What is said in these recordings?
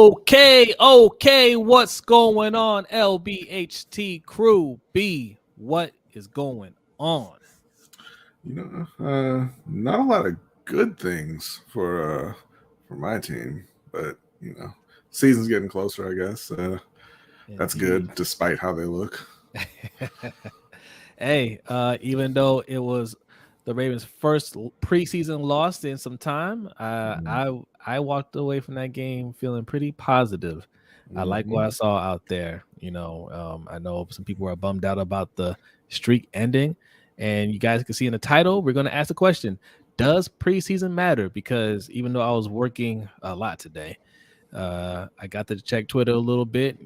Okay, what's going on, LBHT crew? B, what is going on? Not a lot of good things for my team, but season's getting closer. I guess that's good, despite how they look. Hey, even though it was the Ravens' first preseason loss in some time, I walked away from that game feeling pretty positive. I like what I saw out there. I know some people are bummed out about the streak ending, and you guys can see in the title, we're going to ask the question: does preseason matter? Because even though I was working a lot today, I got to check Twitter a little bit.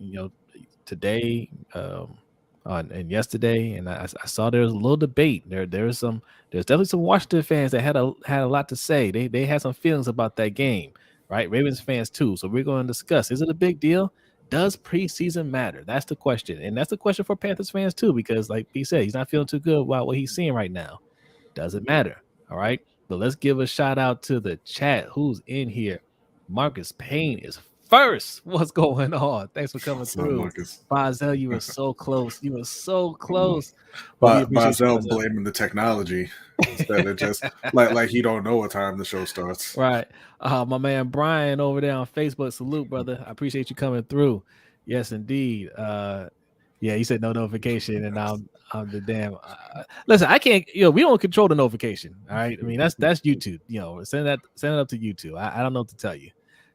Today. And yesterday, and I saw there was a little debate. There's definitely some Washington fans that had a lot to say. They had some feelings about that game, right? Ravens fans too. So we're going to discuss: is it a big deal? Does preseason matter? That's the question, and that's the question for Panthers fans too, because like he said, he's not feeling too good about what he's seeing right now. Does it matter? All right, but let's give a shout out to the chat. Who's in here? Marcus Payne is first. What's going on? Thanks for coming through. Marcus? Bazel, you were so close. You were so close. Bazel blaming the technology instead of just like he don't know what time the show starts. Right. My man Brian over there on Facebook. Salute, brother. I appreciate you coming through. Yes, indeed. Yeah, he said no notification, and I'm the damn. Listen, I can't. We don't control the notification. All right. I mean, that's YouTube. Send it up to YouTube. I don't know what to tell you.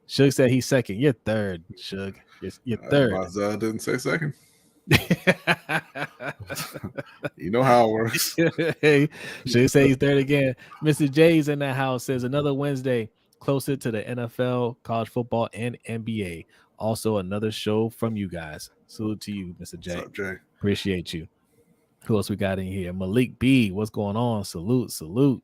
Shug said he's second. You're third, Shug. You're third. Bazel didn't say second. You know how it works. Hey, Shug said he's third again. Mr. J's in that house says another Wednesday closer to the NFL, college football, and NBA. Also, another show from you guys. Salute to you, Mr. J. What's up, Jay? Appreciate you. Who else we got in here? Malik B. What's going on? Salute.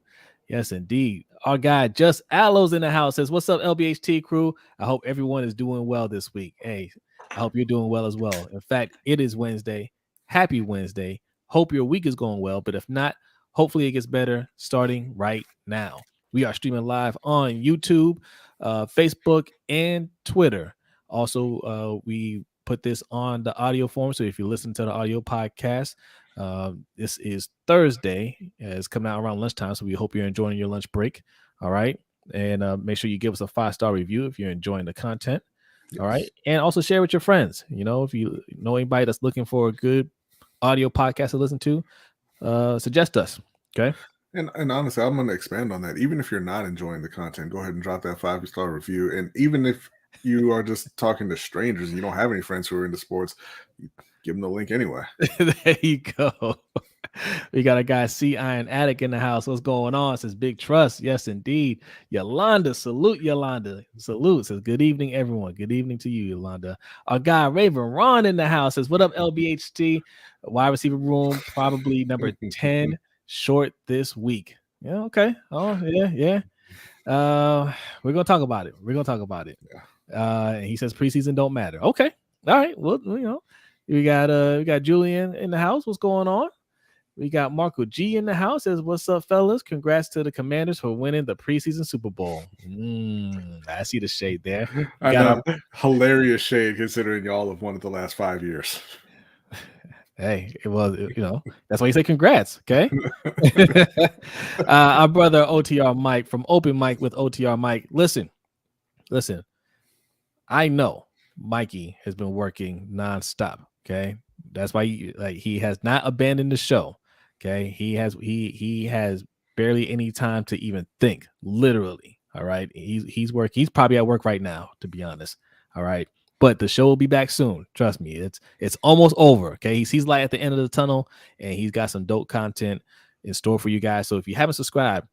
Yes, indeed. Our guy Just Aloes in the house says, "What's up, LBHT crew? I hope everyone is doing well this week. Hey, I hope you're doing well as well. In fact, it is Wednesday. Happy Wednesday. Hope your week is going well. But if not, hopefully it gets better starting right now. We are streaming live on YouTube, Facebook, and Twitter. Also, we put this on the audio form. So if you listen to the audio podcast, this is Thursday. It's coming out around lunchtime, so we hope you're enjoying your lunch break. All right, and make sure you give us a 5-star review if you're enjoying the content. Yes. All right, and also share with your friends. If you know anybody that's looking for a good audio podcast to listen to, suggest us. Okay. And honestly, I'm going to expand on that. Even if you're not enjoying the content, go ahead and drop that 5-star review. And even if you are just talking to strangers and you don't have any friends who are into sports, give them the link anyway. There you go. We got a guy, C Iron Attic, in the house. What's going on? Says Big Trust. Yes, indeed. Yolanda, salute Yolanda. Salute. Says good evening, everyone. Good evening to you, Yolanda. Our guy, Raven Ron, in the house. Says, what up, LBHT? Wide receiver room, probably number 10 short this week. Yeah, okay. Oh, yeah. We're going to talk about it. Yeah. And he says preseason don't matter. Okay. All right. Well, we got Julian in the house. What's going on? We got Marco G in the house. Says, what's up, fellas? Congrats to the Commanders for winning the preseason Super Bowl. I see the shade there. I know. Hilarious shade considering y'all have won it the last 5 years. Hey, it was, that's why you say congrats, okay? Our brother OTR Mike from Open Mic with OTR Mike. Listen. I know Mikey has been working nonstop, okay? That's why he has not abandoned the show, okay? He has barely any time to even think, literally, all right? He's probably at work right now, to be honest, all right? But the show will be back soon. Trust me. It's almost over. Okay. He's like at the end of the tunnel, and he's got some dope content in store for you guys. So if you haven't subscribed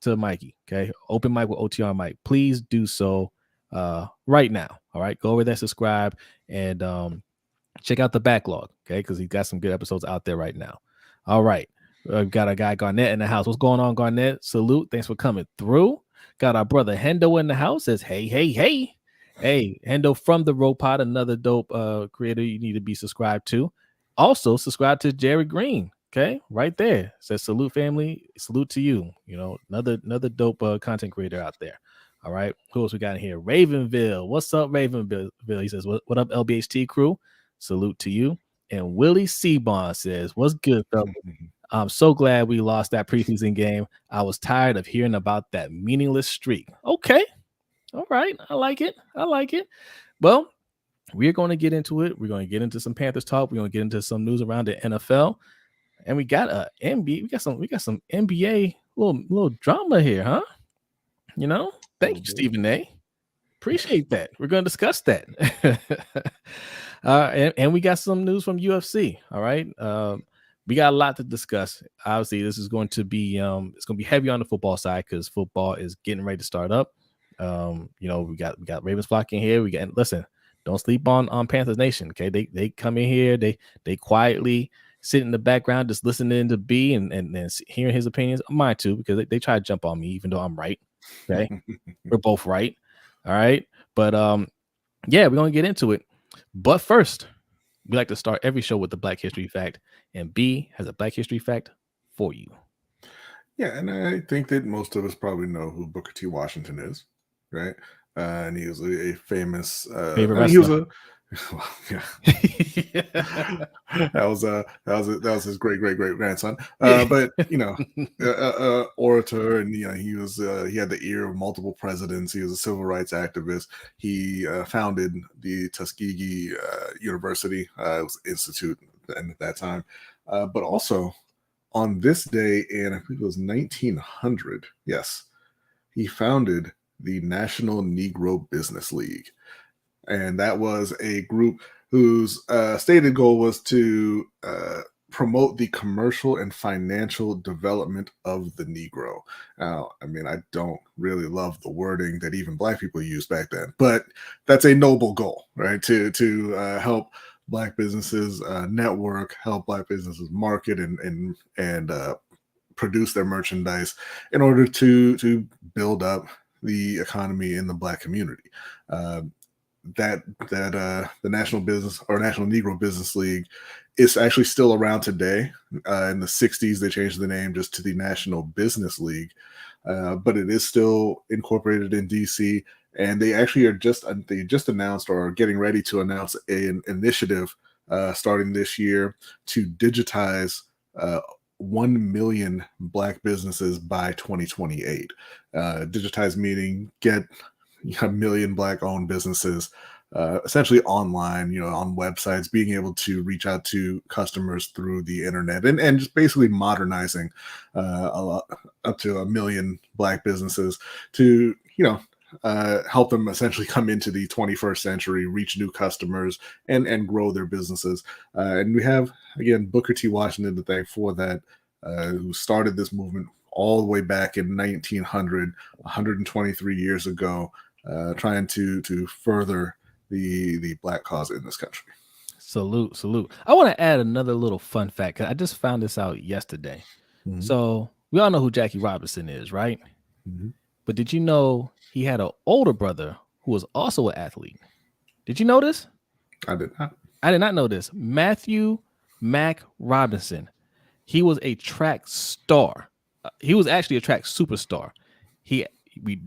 to Mikey, okay, Open Mic with OTR Mike, please do so right now. All right. Go over there, subscribe, and check out the backlog. Okay, because he's got some good episodes out there right now. All right. We've got our guy Garnett in the house. What's going on, Garnett? Salute. Thanks for coming through. Got our brother Hendo in the house. Says, hey. Hey, Hendo from the Rope Pod, another dope creator you need to be subscribed to. Also, subscribe to Jerry Green. Okay, right there. Says salute, family. Salute to you. Another dope content creator out there. All right. Who else we got in here? Ravenville. What's up, Ravenville? He says, what up, LBHT crew? Salute to you. And Willie Seabon says, what's good, fellas? I'm so glad we lost that preseason game. I was tired of hearing about that meaningless streak. Okay. All right. I like it. Well, we're going to get into it. We're going to get into some Panthers talk. We're going to get into some news around the NFL. And we got a NBA. We got some NBA little drama here, huh? Thank you, Stephen A. Appreciate that. We're going to discuss that. And we got some news from UFC. All right. We got a lot to discuss. Obviously, this is going to be it's going to be heavy on the football side because football is getting ready to start up. We got Ravens flock in here. Listen, don't sleep on Panthers Nation. Okay, they come in here. They quietly sit in the background, just listening to B and hearing his opinions. Mine too, because they try to jump on me, even though I'm right. Okay, we're both right. All right, but we're gonna get into it. But first, we like to start every show with the Black History Fact, and B has a Black History Fact for you. Yeah, and I think that most of us probably know who Booker T. Washington is, right? And he was a famous favorite wrestler. That was his great grandson. But orator, and he had the ear of multiple presidents. He was a civil rights activist. He founded the Tuskegee University, it was institute at that time. But also on this day in, I think it was 1900, yes, he founded the National Negro Business League. And that was a group whose stated goal was to promote the commercial and financial development of the Negro. Now, I mean, I don't really love the wording that even Black people used back then, but that's a noble goal, right? To help Black businesses network, help Black businesses market and produce their merchandise in order to build up the economy in the Black community. The National Business or National Negro Business League is actually still around today. In the 60s, they changed the name just to the National Business League, but it is still incorporated in DC. And they actually they just announced or are getting ready to announce an initiative starting this year to digitize 1 million Black businesses by 2028. Digitize meaning get a million Black-owned businesses, essentially online, on websites, being able to reach out to customers through the internet, and just basically modernizing up to 1 million Black businesses to, help them essentially come into the 21st century, reach new customers, and grow their businesses. And we have, again, Booker T. Washington to thank for that, who started this movement all the way back in 1900, 123 years ago, trying to further the Black cause in this country. Salute. I want to add another little fun fact, because I just found this out yesterday. Mm-hmm. So we all know who Jackie Robinson is, right? Mm-hmm. But did you know he had an older brother who was also an athlete? Did you know this? I did not. I did not know this. Matthew Mac Robinson. He was a track star. He was actually a track superstar. The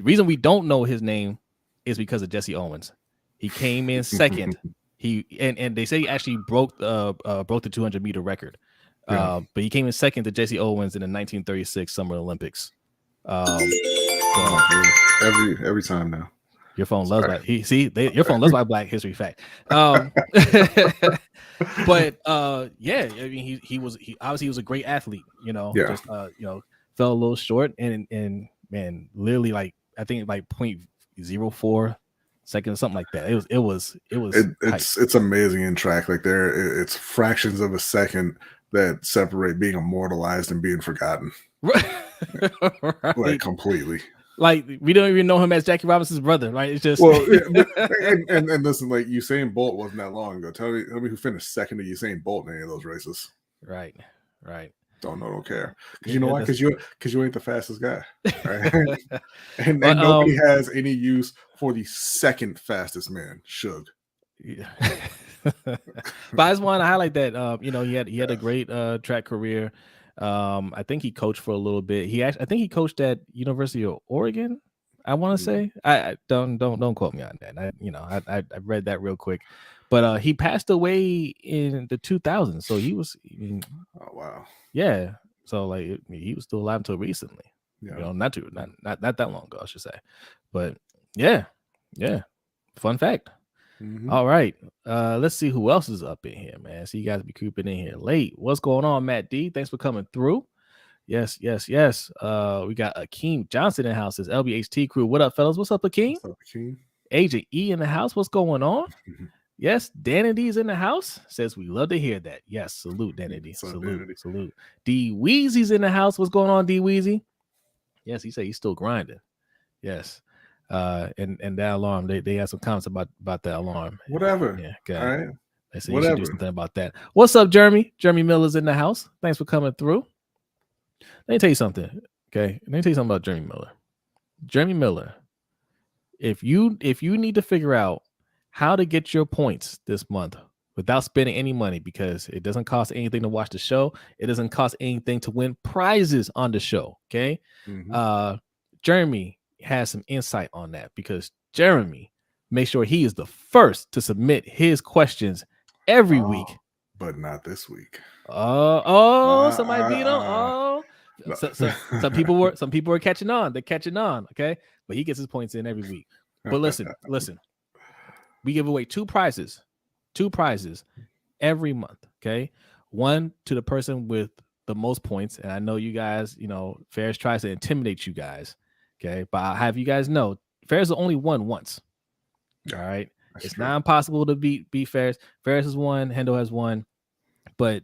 reason we don't know his name is because of Jesse Owens. He came in second. And they say he actually broke the 200-meter record. But he came in second to Jesse Owens in the 1936 Summer Olympics. Every time now. Your phone loves Black. Your phone loves my Black History Fact. But I mean, he obviously he was a great athlete. Just fell a little short and man, literally like I think like 0.04 seconds, something like that. It's amazing in track. Like it's fractions of a second that separate being immortalized and being forgotten. Right. Like completely. Like we don't even know him as Jackie Robinson's brother, right? It's just and listen, like Usain Bolt wasn't that long ago. Tell me who finished second to Usain Bolt in any of those races. Right. Don't care. Because you know why? Because you ain't the fastest guy. Right? and nobody has any use for the second fastest man, Suge. Yeah. But I just want to highlight that he had a great track career. I think he coached for a little bit. I think he coached at University of Oregon. I want to say. I don't quote me on that. I read that real quick, but he passed away in the 2000s, so he was. Oh wow. Yeah, so like he was still alive until recently. Yeah. Not that long ago, I should say. But yeah. Fun fact. All right. Let's see who else is up in here, man. So you guys be creeping in here late. What's going on, Matt D? Thanks for coming through. Yes. We got Akeem Johnson in the house. Says LBHT crew. What up, fellas? What's up, Akeem? What's up, Akeem? Agent E in the house. What's going on? Yes, Danity's in the house. Says we love to hear that. Yes, salute, Danity. Salute. D Weezy's in the house. What's going on, D Weezy? Yes, he said he's still grinding. Yes. And that alarm, they had some comments about that alarm. Whatever. Yeah, okay. All right. They said you should do something about that. What's up, Jeremy? Jeremy Miller's in the house. Thanks for coming through. Let me tell you something. Okay. Let me tell you something about Jeremy Miller. Jeremy Miller, if you need to figure out how to get your points this month without spending any money, because it doesn't cost anything to watch the show, it doesn't cost anything to win prizes on the show. Okay. Jeremy has some insight on that, because Jeremy makes sure he is the first to submit his questions every week, but not this week. Somebody beat him. So some people were catching on. They're catching on. Okay, but he gets his points in every week. But listen, we give away two prizes every month. Okay, one to the person with the most points, and I know you guys, Ferris tries to intimidate you guys. Okay, but I'll have you guys know Ferris has only won once. All right, it's not impossible to beat Ferris. Ferris has won, Hendo has won, but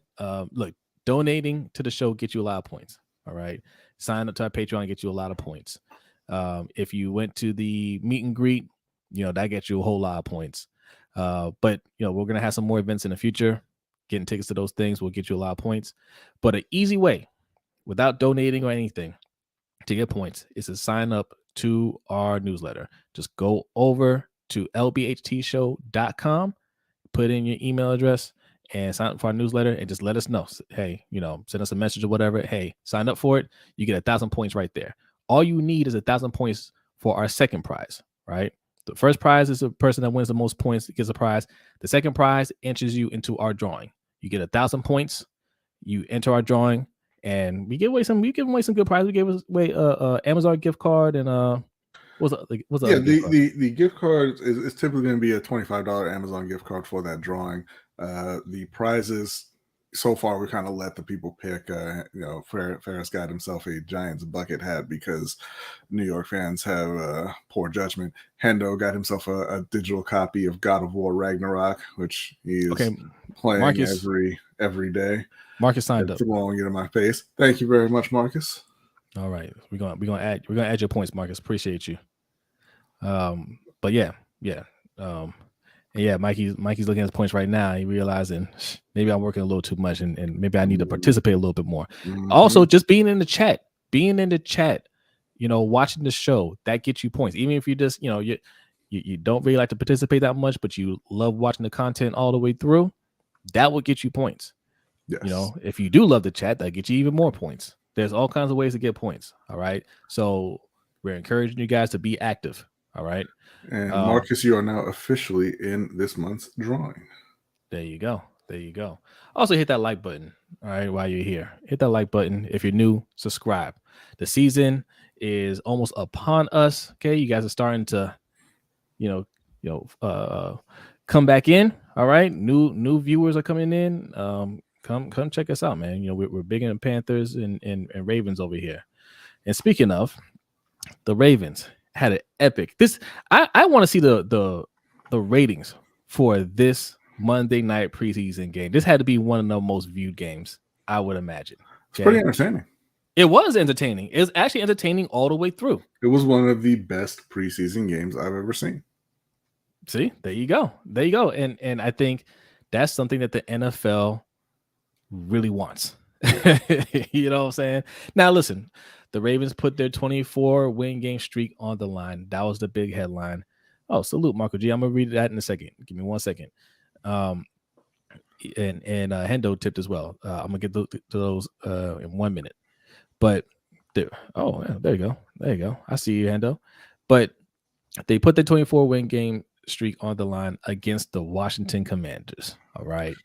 look, donating to the show gets you a lot of points. All right, sign up to our Patreon, get you a lot of points. If you went to the meet and greet, that gets you a whole lot of points. But we're gonna have some more events in the future. Getting tickets to those things will get you a lot of points. But an easy way, without donating or anything, to get points is to sign up to our newsletter. Just go over to LBHTShow.com, put in your email address, and sign up for our newsletter, and just let us know. Hey, send us a message or whatever. Hey, sign up for it. You get 1,000 points right there. All you need is 1,000 points for our second prize, right? The first prize is the person that wins the most points gets a prize. The second prize enters you into our drawing. You get 1,000 points. You enter our drawing, and we give away some good prizes. We gave away Amazon gift card and the gift card is typically going to be a $25 Amazon gift card for that drawing. The prizes so far, we kind of let the people pick. Ferris got himself a Giants bucket hat because New York fans have poor judgment. Hendo got himself a digital copy of God of War Ragnarok, which he is playing Marcus, every day. Marcus signed up. Throwing it in my face. Thank you very much, Marcus. All right, we're gonna add your points, Marcus. Appreciate you. But yeah. Mikey's looking at his points right now. He realizing maybe I'm working a little too much, and maybe I need to participate a little bit more. Also, just being in the chat, watching the show, that gets you points. Even if you just, you don't really like to participate that much, but you love watching the content all the way through, that will get you points. Yes. If you do love the chat, that gets you even more points. There's all kinds of ways to get points. All right. So we're encouraging you guys to be active. All right. And Marcus, you are now officially in this month's drawing. There you go. Also hit that like button. All right. While you're here, hit that like button. If you're new, subscribe. The season is almost upon us. Okay. You guys are starting to, come back in. All right. New viewers are coming in. Come check us out, man. We're big in Panthers and Ravens over here. And speaking of the Ravens, had an epic. I want to see the ratings for this Monday night preseason game. This had to be one of the most viewed games, I would imagine. It's pretty entertaining. It was entertaining. It was actually entertaining all the way through. It was one of the best preseason games I've ever seen. See, there you go. And I think that's something that the NFL really wants. You know what I'm saying? Now listen, the Ravens put their 24-win game streak on the line. That was the big headline. Oh, salute, Marco G. I'm gonna read that in a second. Give me 1 second. And Hendo tipped as well. I'm gonna get to those in 1 minute. But there you go. I see you, Hendo. But they put the 24-win game streak on the line against the Washington Commanders. All right.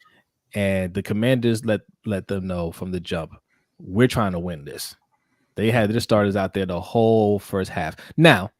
And the Commanders let them know from the jump, we're trying to win this. They had their starters out there the whole first half. Now,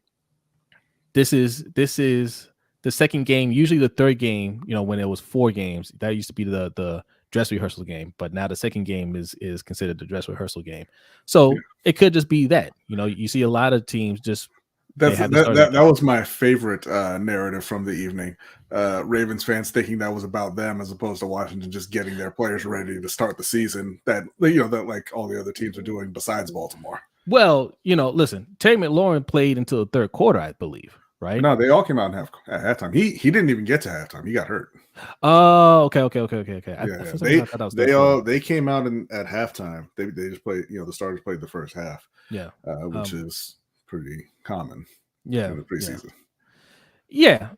this is the second game. Usually the third game, when it was 4 games, that used to be the dress rehearsal game. But now the second game is considered the dress rehearsal game. So it could just be that. You see a lot of teams just that was my favorite narrative from the evening. Ravens fans thinking that was about them as opposed to Washington just getting their players ready to start the season. That like all the other teams are doing besides Baltimore. Well, listen, Terry McLaurin played until the third quarter, I believe, right? No, they all came out at halftime. He didn't even get to halftime. He got hurt. Oh, okay. Yeah, they came out at halftime. They just played. The starters played the first half. Yeah, which is pretty common. Yeah, in the preseason. Yeah,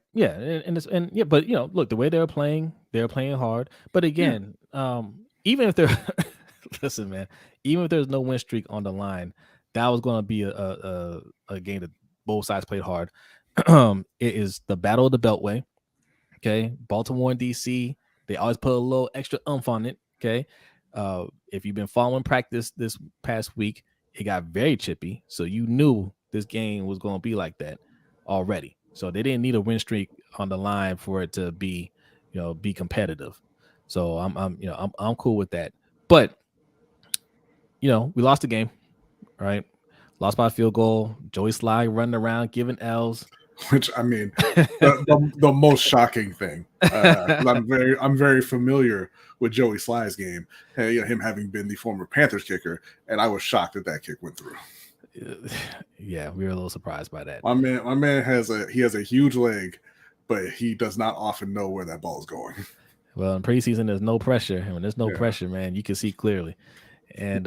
but look, the way they're playing hard. But again, even if they're listen, man, even if there's no win streak on the line, that was going to be a game that both sides played hard. It is the battle of the Beltway. Okay, Baltimore and DC, they always put a little extra oomph on it. Okay, if you've been following practice this past week, it got very chippy, so you knew this game was going to be like that already. So they didn't need a win streak on the line for it to be, be competitive. So I'm cool with that. But we lost the game, right? Lost by a field goal. Joey Sly running around giving L's. Which I mean, the most shocking thing. I'm very familiar with Joey Sly's game. Him having been the former Panthers kicker, and I was shocked that kick went through. Yeah, we were a little surprised by that. My man has a huge leg, but he does not often know where that ball is going. Well, in preseason, there's no pressure, and when there's no pressure, man, you can see clearly. And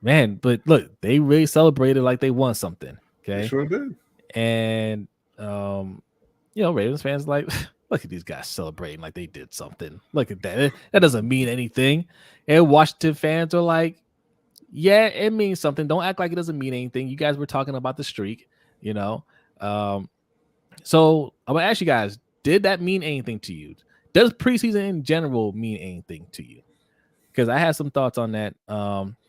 man, but look, they really celebrated like they won something. Okay, they sure did. And Ravens fans like, look at these guys celebrating like they did something. Look at that. That doesn't mean anything. And Washington fans are like, yeah, it means something. Don't act like it doesn't mean anything. You guys were talking about the streak, So I'm gonna ask you guys, did that mean anything to you? Does preseason in general mean anything to you? Because I had some thoughts on that.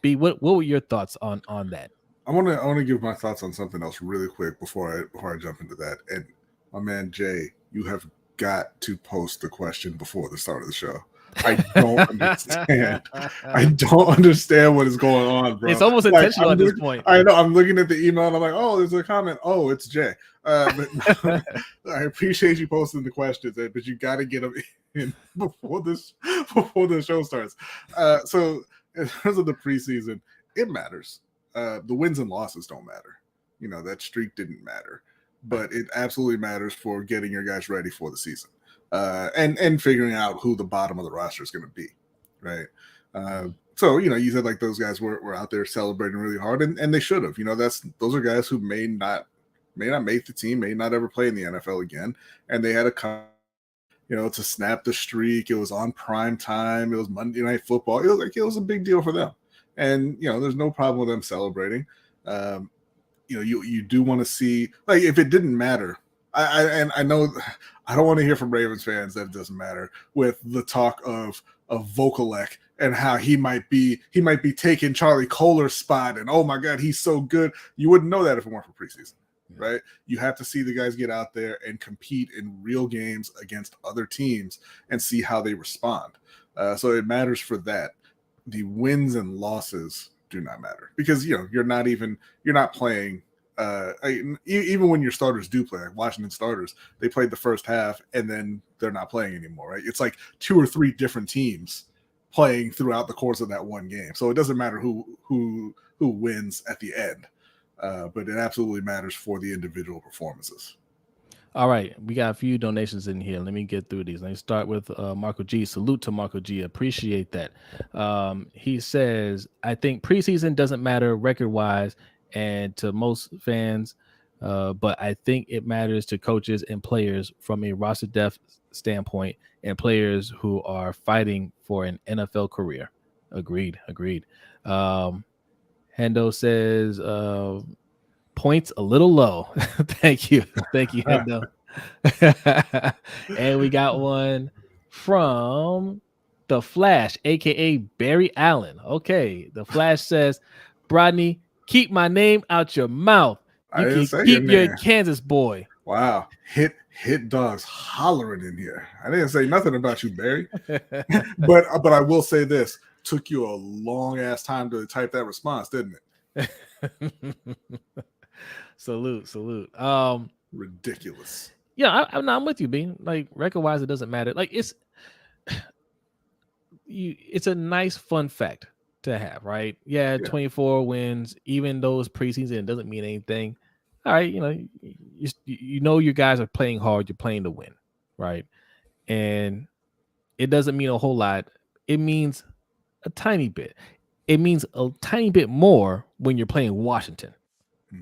B, what were your thoughts on that? I want to give my thoughts on something else really quick before I jump into that. And my man Jay, you have got to post the question before the start of the show. I don't understand. I don't understand what is going on, bro. It's almost intentional at this point. I know. I'm looking at the email and I'm like, oh, there's a comment. Oh, it's Jay. But I appreciate you posting the questions, but you got to get them in before the show starts. So in terms of the preseason, it matters. The wins and losses don't matter. That streak didn't matter, but it absolutely matters for getting your guys ready for the season. And figuring out who the bottom of the roster is going to be, right? So you said like those guys were out there celebrating really hard, and they should have. Those are guys who may not make the team, may not ever play in the NFL again, and they had a to snap the streak. It was on prime time. It was Monday Night Football. It was a big deal for them, and there's no problem with them celebrating. You do want to see, like, if it didn't matter. I know I don't want to hear from Ravens fans that it doesn't matter with the talk of Vokalek and how he might be taking Charlie Kohler's spot, and oh my God, he's so good. You wouldn't know that if it weren't for preseason, right? You have to see the guys get out there and compete in real games against other teams and see how they respond. So it matters for that. The wins and losses do not matter because you're not playing. Even when your starters do play, like Washington starters, they played the first half and then they're not playing anymore, right? It's like 2 or 3 different teams playing throughout the course of that one game. So it doesn't matter who wins at the end, but it absolutely matters for the individual performances. All right, we got a few donations in here. Let me get through these. Let me start with Marco G. Salute to Marco G. Appreciate that. He says, I think preseason doesn't matter record-wise and to most fans, but I think it matters to coaches and players from a roster depth standpoint and players who are fighting for an NFL career. Agreed. Hendo says, points a little low. Thank you. Thank you, Hendo. And we got one from the Flash, aka Barry Allen. Okay, the Flash says, Brodny, keep my name out your mouth. I You didn't can say your keep your name. Kansas boy. Wow. Hit dogs hollering in here. I didn't say nothing about you, Barry. but I will say this. Took you a long ass time to type that response, didn't it? Salute. Ridiculous. Yeah, I'm with you, Bean. Like record wise, it doesn't matter. Like it's a nice fun fact to have, right? Yeah, 24 wins, even those preseason, it doesn't mean anything. All right, you know your guys are playing hard, you're playing to win, right? And it doesn't mean a whole lot. It means a tiny bit. It means a tiny bit more when you're playing Washington,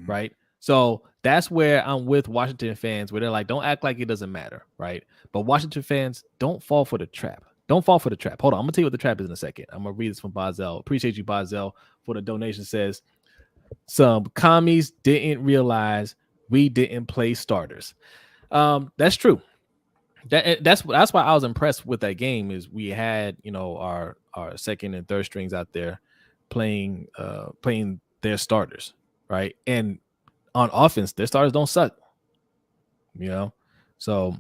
right? So that's where I'm with Washington fans, where they're like, don't act like it doesn't matter, right? But Washington fans, don't fall for the trap. Don't fall for the trap. Hold on, I'm gonna tell you what the trap is in a second. I'm gonna read this from Bazel. Appreciate you, Bazel, for the donation. Says some commies didn't realize we didn't play starters. That's true. That's why I was impressed with that game. Is we had our second and third strings out there playing their starters, right? And on offense, their starters don't suck. So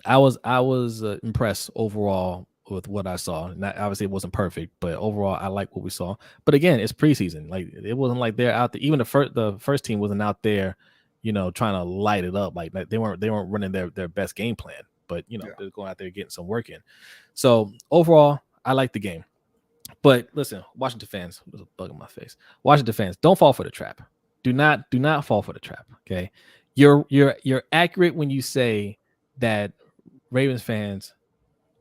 I was impressed overall with what I saw. Not obviously it wasn't perfect, but overall I like what we saw. But again, it's preseason. Like it wasn't like they're out there. Even the first team wasn't out there, trying to light it up. Like they weren't running their best game plan. But they're going out there getting some work in. So overall, I like the game. But listen, Washington fans, there's a bug in my face. Washington fans, don't fall for the trap. Do not fall for the trap. Okay, you're accurate when you say that Ravens fans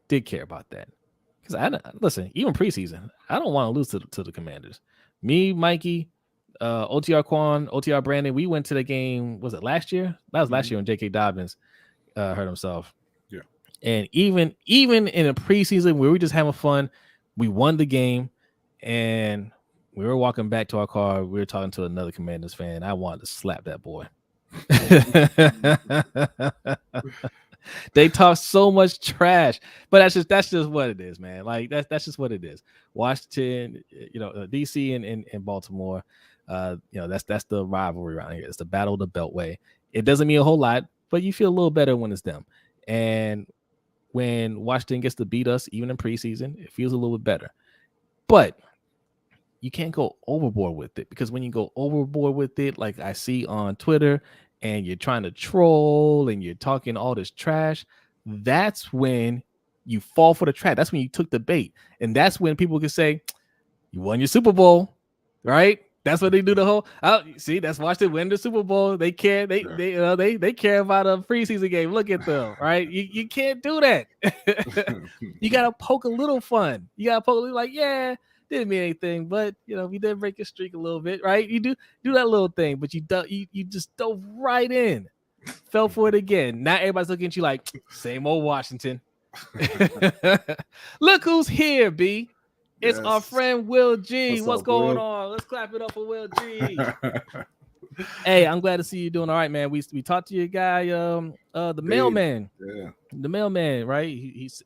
did care about that. Because listen, even preseason, I don't want to lose to the Commanders. Me, Mikey, OTR Quan, OTR Brandon, we went to the game. Was it last year? That was last year when J.K. Dobbins hurt himself. Yeah. And even in a preseason where we were just having fun, we won the game, and we were walking back to our car. We were talking to another Commanders fan. I wanted to slap that boy. They talk so much trash, but that's just what it is, man. Like that's just what it is. Washington, DC and Baltimore, that's the rivalry around here. It's the battle of the Beltway. It doesn't mean a whole lot, but you feel a little better when it's them. And when Washington gets to beat us, even in preseason, it feels a little bit better. But you can't go overboard with it, because when you go overboard with it, like I see on Twitter, and you're trying to troll and you're talking all this trash, that's when you fall for the trap. That's when you took the bait. And that's when people can say, you won your Super Bowl, right? That's what they do the whole. See, that's Washington win the Super Bowl. They care. They care about a preseason game. Look at them, right? You can't do that. You gotta poke a little fun. You gotta poke a little, like, yeah, didn't mean anything, but we did break a streak a little bit, right? You do that little thing, but you just dove right in, fell for it again. Now everybody's looking at you like, same old Washington. Look who's here, B. It's our friend Will G. What's going on? Let's clap it up for Will G. Hey, I'm glad to see you doing all right, man. We talked to your guy, the mailman. Yeah. The mailman, right? He's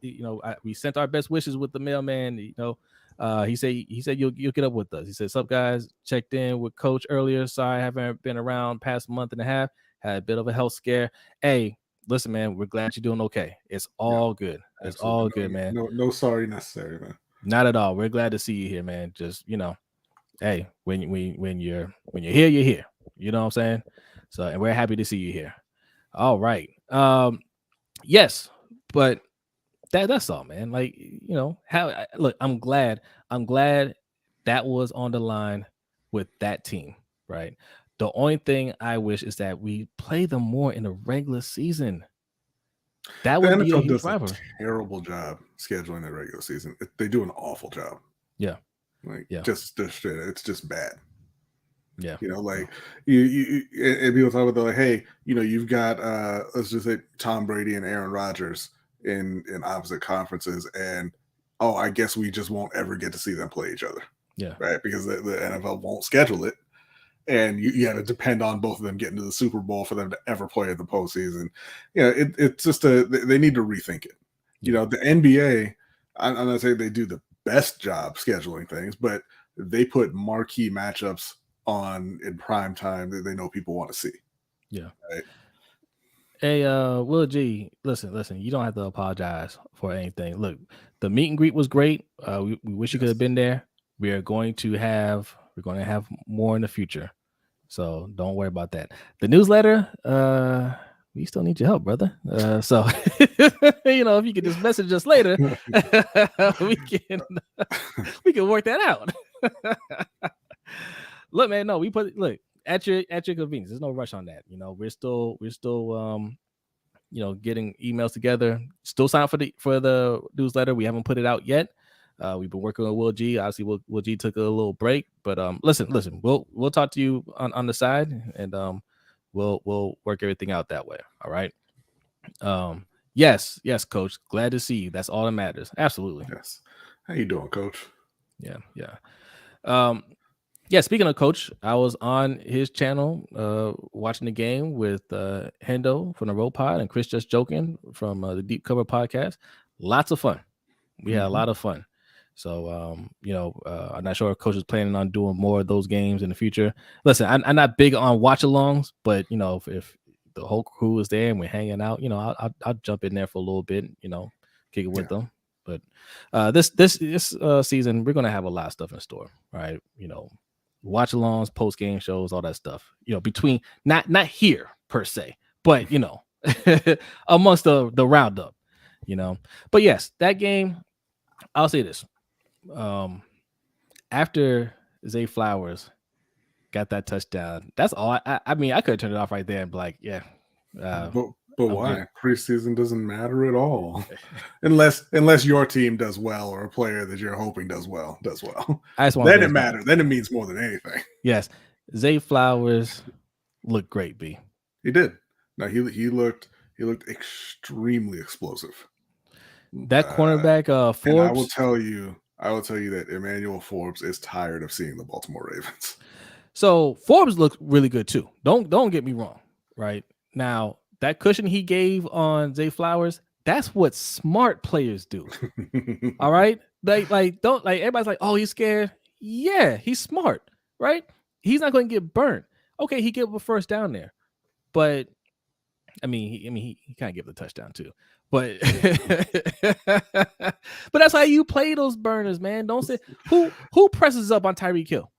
we sent our best wishes with the mailman. He said you'll get up with us. He said, "Sup guys, checked in with Coach earlier. Sorry I haven't been around past month and a half. Had a bit of a health scare. Hey, listen, man, we're glad you're doing okay. It's all good. It's all good, man. No sorry necessary, man. Not at all. We're glad to see you here, man. Just hey, when you're here, you're here. You know what I'm saying? So, and we're happy to see you here. All right. Yes, but that's all, man. Like, look, I'm glad that was on the line with that team, right? The only thing I wish is that we play them more in the regular season. That would be a huge rivalry. Terrible job scheduling the regular season. They do an awful job. Yeah. Just it's just bad. Yeah. Like you and people talk about, like, hey, you've got let's just say Tom Brady and Aaron Rodgers in opposite conferences, and I guess we just won't ever get to see them play each other. Yeah. Right, because the NFL won't schedule it. and you had to depend on both of them getting to the Super Bowl for them to ever play in the postseason. It's just they need to rethink it. The NBA, I'm not saying they do the best job scheduling things, but they put marquee matchups on in prime time that they know people want to see. Yeah. Right? Hey, Will G, listen, you don't have to apologize for anything. Look, the meet and greet was great. We wish you could have been there. We're going to have more in the future. So don't worry about that. The newsletter, we still need your help, brother. So if you could just message us later, we can work that out. Look, man, no, look at your convenience. There's no rush on that. We're still getting emails together. Still sign up for the newsletter. We haven't put it out yet. We've been working with Will G. Obviously, Will G took a little break, but listen. We'll talk to you on the side, and we'll work everything out that way. All right. Yes, Coach. Glad to see you. That's all that matters. Absolutely. Yes. How you doing, Coach? Yeah. Speaking of Coach, I was on his channel watching the game with Hendo from the Road Pod and Chris Just Joking from the Deep Cover Podcast. Lots of fun. We had a lot of fun. So, I'm not sure if Coach is planning on doing more of those games in the future. Listen, I'm not big on watch-alongs, but, if the whole crew is there and we're hanging out, I'll jump in there for a little bit, kick it with them. But this season, we're going to have a lot of stuff in store, right? Watch-alongs, post-game shows, all that stuff, between not here per se, but, amongst the roundup, But yes, that game, I'll say this. After Zay Flowers got that touchdown, that's all. I mean, I could have turned it off right there and be like, yeah. But why? Good. Preseason doesn't matter at unless your team does well or a player that you're hoping does well. Then it matters. Then it means more than anything. Yes, Zay Flowers looked great. B. He did. No, he looked extremely explosive. That cornerback, Forbes. And I will tell you that Emmanuel Forbes is tired of seeing the Baltimore Ravens. So Forbes looked really good too. Don't get me wrong. Right now, that cushion he gave on Zay Flowers, that's what smart players do. All right, don't everybody's like, oh, he's scared. Yeah, he's smart. Right? He's not going to get burnt. Okay, he gave up a first down there, but I mean, he kind of gave the touchdown too. But that's how you play those burners, man. Don't say who presses up on Tyreek Hill,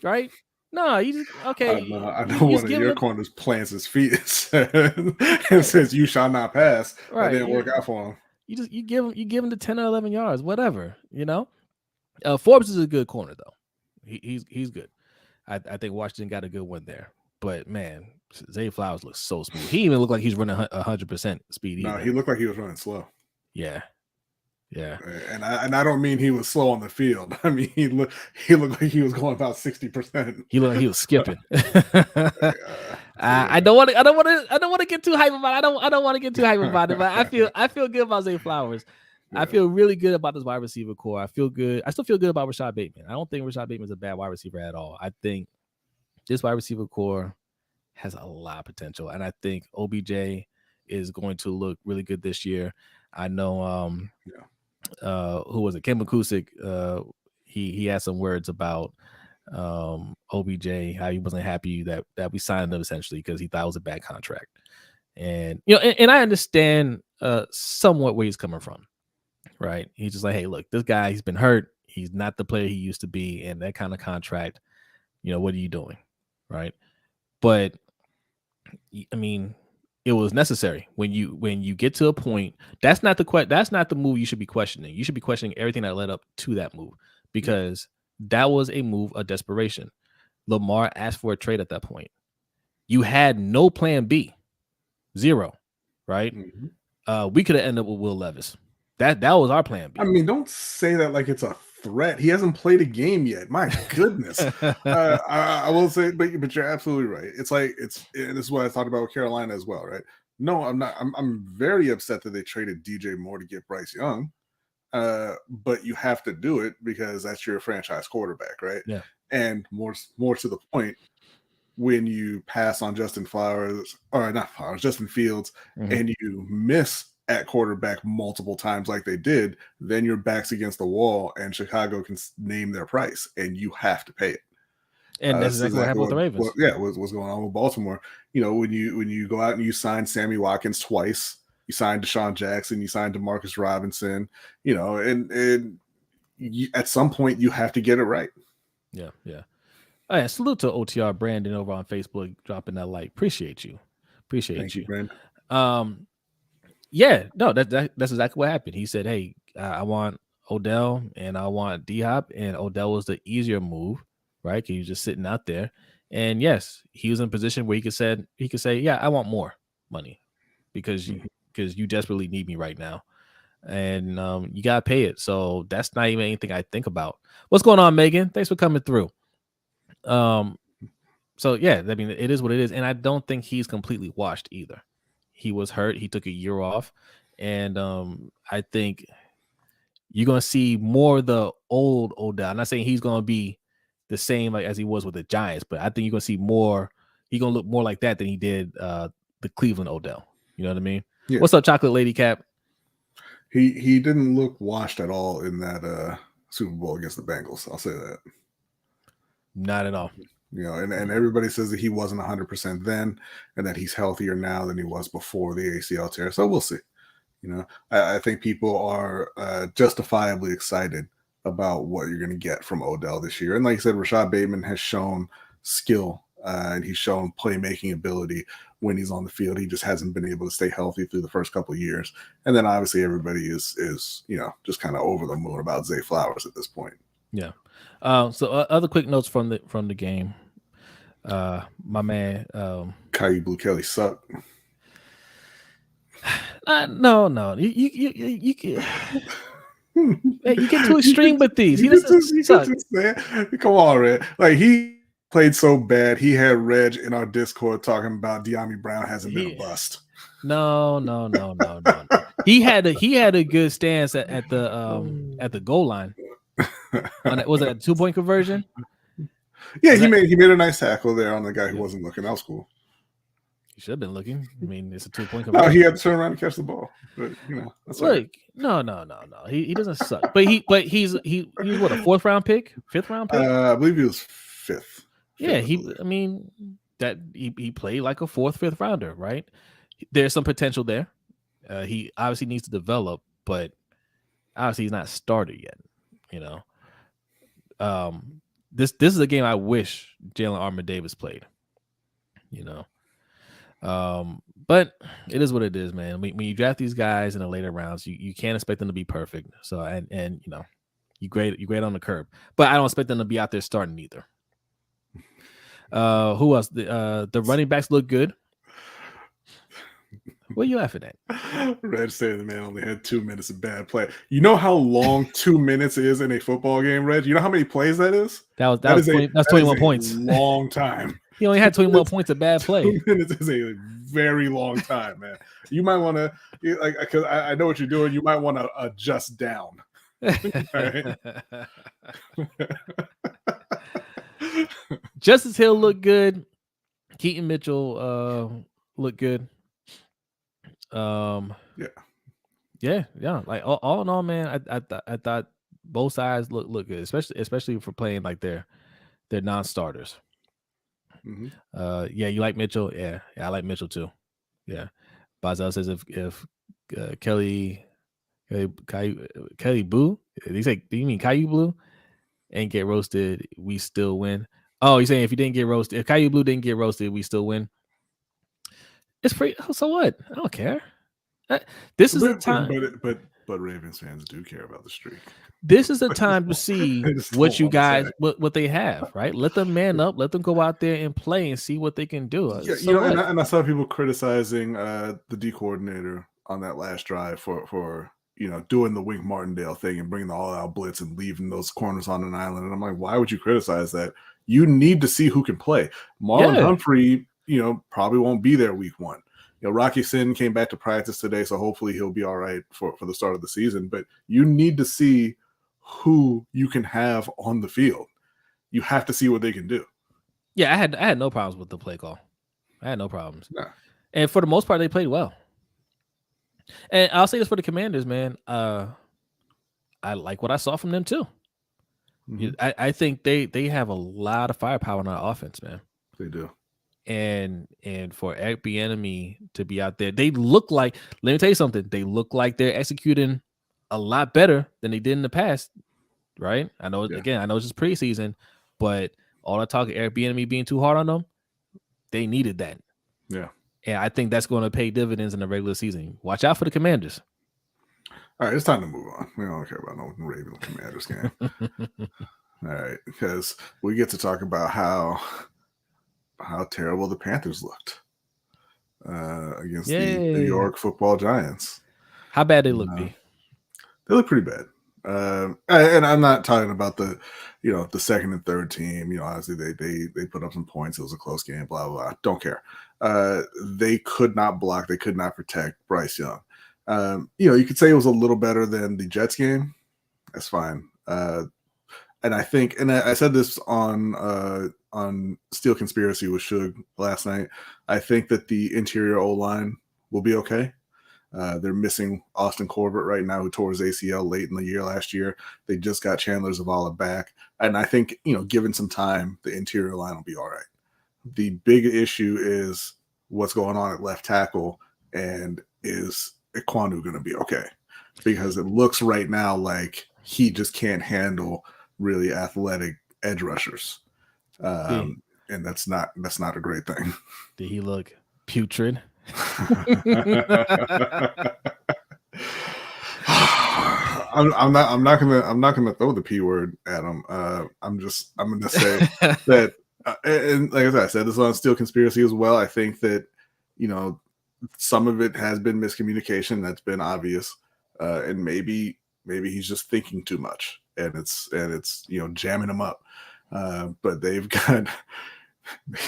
right? No, you just okay. I know one of your corners plants his feet and says, "You shall not pass." Right, that didn't work out for him. You give him the 10 or 11 yards, whatever. Forbes is a good corner though. He's good. I think Washington got a good one there. But man, Zay Flowers looks so smooth. He even looked like he's running 100% speed. No, he looked like he was running slow. Yeah. And I don't mean he was slow on the field. I mean he looked like he was going about 60%. He looked like he was skipping. I don't want to get too hype about it. I don't want to get too hype about it. But I feel good about Zay Flowers. Yeah. I feel really good about this wide receiver core. I still feel good about Rashad Bateman. I don't think Rashad Bateman is a bad wide receiver at all. I think this wide receiver core has a lot of potential, and I think OBJ is going to look really good this year. I know, who was it? Ken McCusick. He had some words about OBJ, how he wasn't happy that we signed him essentially because he thought it was a bad contract, and and I understand somewhat where he's coming from. Right? He's just like, hey, look, this guy, he's been hurt. He's not the player he used to be, and that kind of contract. What are you doing? Right. But I mean, it was necessary when you get to a point. That's not the move you should be questioning. You should be questioning everything that led up to that move, because that was a move of desperation. Lamar asked for a trade at that point. You had no plan B. Zero. Right. Mm-hmm. We could have ended up with Will Levis. That was our plan B. I mean, don't say that like it's a threat. He hasn't played a game yet. My goodness. I will say, but you're absolutely right. It's like and this is what I thought about with Carolina as well, right? No, I'm not. I'm very upset that they traded DJ Moore to get Bryce Young. but you have to do it because that's your franchise quarterback, right? Yeah. And more to the point, when you pass on Justin Fields, and you miss at quarterback multiple times like they did, then your back's against the wall, and Chicago can name their price, and you have to pay it. And that's exactly what happened with the Ravens. What's going on with Baltimore? When you go out and you sign Sammy Watkins twice, you signed Deshaun Jackson, you signed DeMarcus Robinson, and at some point you have to get it right. Yeah. All right, salute to OTR Brandon over on Facebook dropping that like. Appreciate you. Thank you, Brandon. Yeah, no, that's exactly what happened. He said, "Hey, I want Odell and I want D-Hop," and Odell was the easier move, right? He was just sitting out there, and yes, he was in a position where he could say, "Yeah, I want more money because you desperately need me right now, and you gotta pay it." So that's not even anything I think about. What's going on, Megan? Thanks for coming through. So yeah, I mean, it is what it is, and I don't think he's completely washed either. He was hurt. He took a year off, and I think you're gonna see more of the old Odell. I'm not saying he's gonna be the same like as he was with the Giants, but I think you're gonna see more. He's gonna look more like that than he did the Cleveland Odell. You know what I mean? Yeah. What's up, Chocolate Lady Cap? He didn't look washed at all in that Super Bowl against the Bengals. I'll say that. Not at all. And everybody says that he wasn't 100% then, and that he's healthier now than he was before the ACL tear. So we'll see. I think people are justifiably excited about what you're going to get from Odell this year. And like I said, Rashad Bateman has shown skill and he's shown playmaking ability when he's on the field. He just hasn't been able to stay healthy through the first couple of years. And then obviously everybody is just kind of over the moon about Zay Flowers at this point. Yeah. So other quick notes from the game. My man, Caillou Blue Kelly sucked. No. You can. Hey, you get too extreme with these. He doesn't suck. Come on, man. Like he played so bad. He had Reg in our Discord talking about De'Ami Brown hasn't been a bust. No. He had a good stance at the goal line. Was it a 2-point conversion? Yeah, he made a nice tackle there on the guy who wasn't looking. That was cool. He should have been looking. I mean, it's a 2-point conversion. No, he had to turn around and catch the ball. But that's right. No. He doesn't suck. But he's what, a 4th round pick, 5th round pick? I believe he was 5th. Yeah, he played like a 4th, 5th rounder, right? There's some potential there. He obviously needs to develop, but obviously he's not started yet. This is a game I wish Jalen Armour-Davis played. But it is what it is, man. When you draft these guys in the later rounds, you can't expect them to be perfect. So and you grade on the curb, but I don't expect them to be out there starting either. Who else? The running backs look good. What are you laughing at? Reg said the man only had 2 minutes of bad play. You know how long 2 minutes is in a football game, Reg? You know how many plays that is? That's 21 points. Long time. He only had 21 points of bad play. 2 minutes is a very long time, man. You might want to, because I know what you're doing. You might want to adjust down. Justice Hill looked good. Keaton Mitchell looked good. Yeah. Like all in all, man, I thought both sides look good, especially for playing like their non-starters. Yeah, you like Mitchell? Yeah, I like Mitchell too. Yeah, Bazel says if Kelly Blue, he said, do you mean Caillou Blue? And get roasted, we still win. Oh, he's saying if Caillou Blue didn't get roasted, we still win. It's free. So what? I don't care. This is the time. But Ravens fans do care about the streak. This is the time to see what you guys, what they have, right? Let them man up. Let them go out there and play and see what they can do. And I saw people criticizing the D coordinator on that last drive for doing the Wink Martindale thing and bringing the all-out blitz and leaving those corners on an island. And I'm like, why would you criticize that? You need to see who can play. Marlon Humphrey, probably won't be there week 1. Rocky Sin came back to practice today, so hopefully he'll be all right for the start of the season. But you need to see who you can have on the field. You have to see what they can do. Yeah, I had no problems with the play call. I had no problems. Nah. And for the most part, they played well. And I'll say this for the Commanders, man. I like what I saw from them too. Mhm. I think they have a lot of firepower on our offense, man. They do. And for Bieniemy to be out there, they look like. Let me tell you something. They look like they're executing a lot better than they did in the past, right? I know. Yeah. Again, I know it's just preseason, but all that talk of Bieniemy being too hard on them, they needed that. Yeah. And I think that's going to pay dividends in the regular season. Watch out for the Commanders. All right, it's time to move on. We don't care about no Ravens Commanders game. All right, because we get to talk about how terrible the Panthers looked against the New York Football Giants. How bad they look, B? They look pretty bad. And I'm not talking about the second and third team. Obviously they put up some points. It was a close game. Blah blah blah. Don't care. They could not block. They could not protect Bryce Young. You could say it was a little better than the Jets game. That's fine. And I think, and I said this on Steel Conspiracy with Suge last night. I think that the interior O-line will be okay. They're missing Austin Corbett right now, who tore his ACL late in the year last year. They just got Chandler Zavala back. And I think, given some time, the interior line will be all right. The big issue is what's going on at left tackle, and is Ekwonu going to be okay? Because it looks right now like he just can't handle really athletic edge rushers. And that's not a great thing. Did he look putrid? I'm not gonna throw the P word at him. I'm gonna say that, and like I said, this is on Steel Conspiracy as well. I think that some of it has been miscommunication. That's been obvious, and maybe he's just thinking too much, and it's jamming him up. But they've got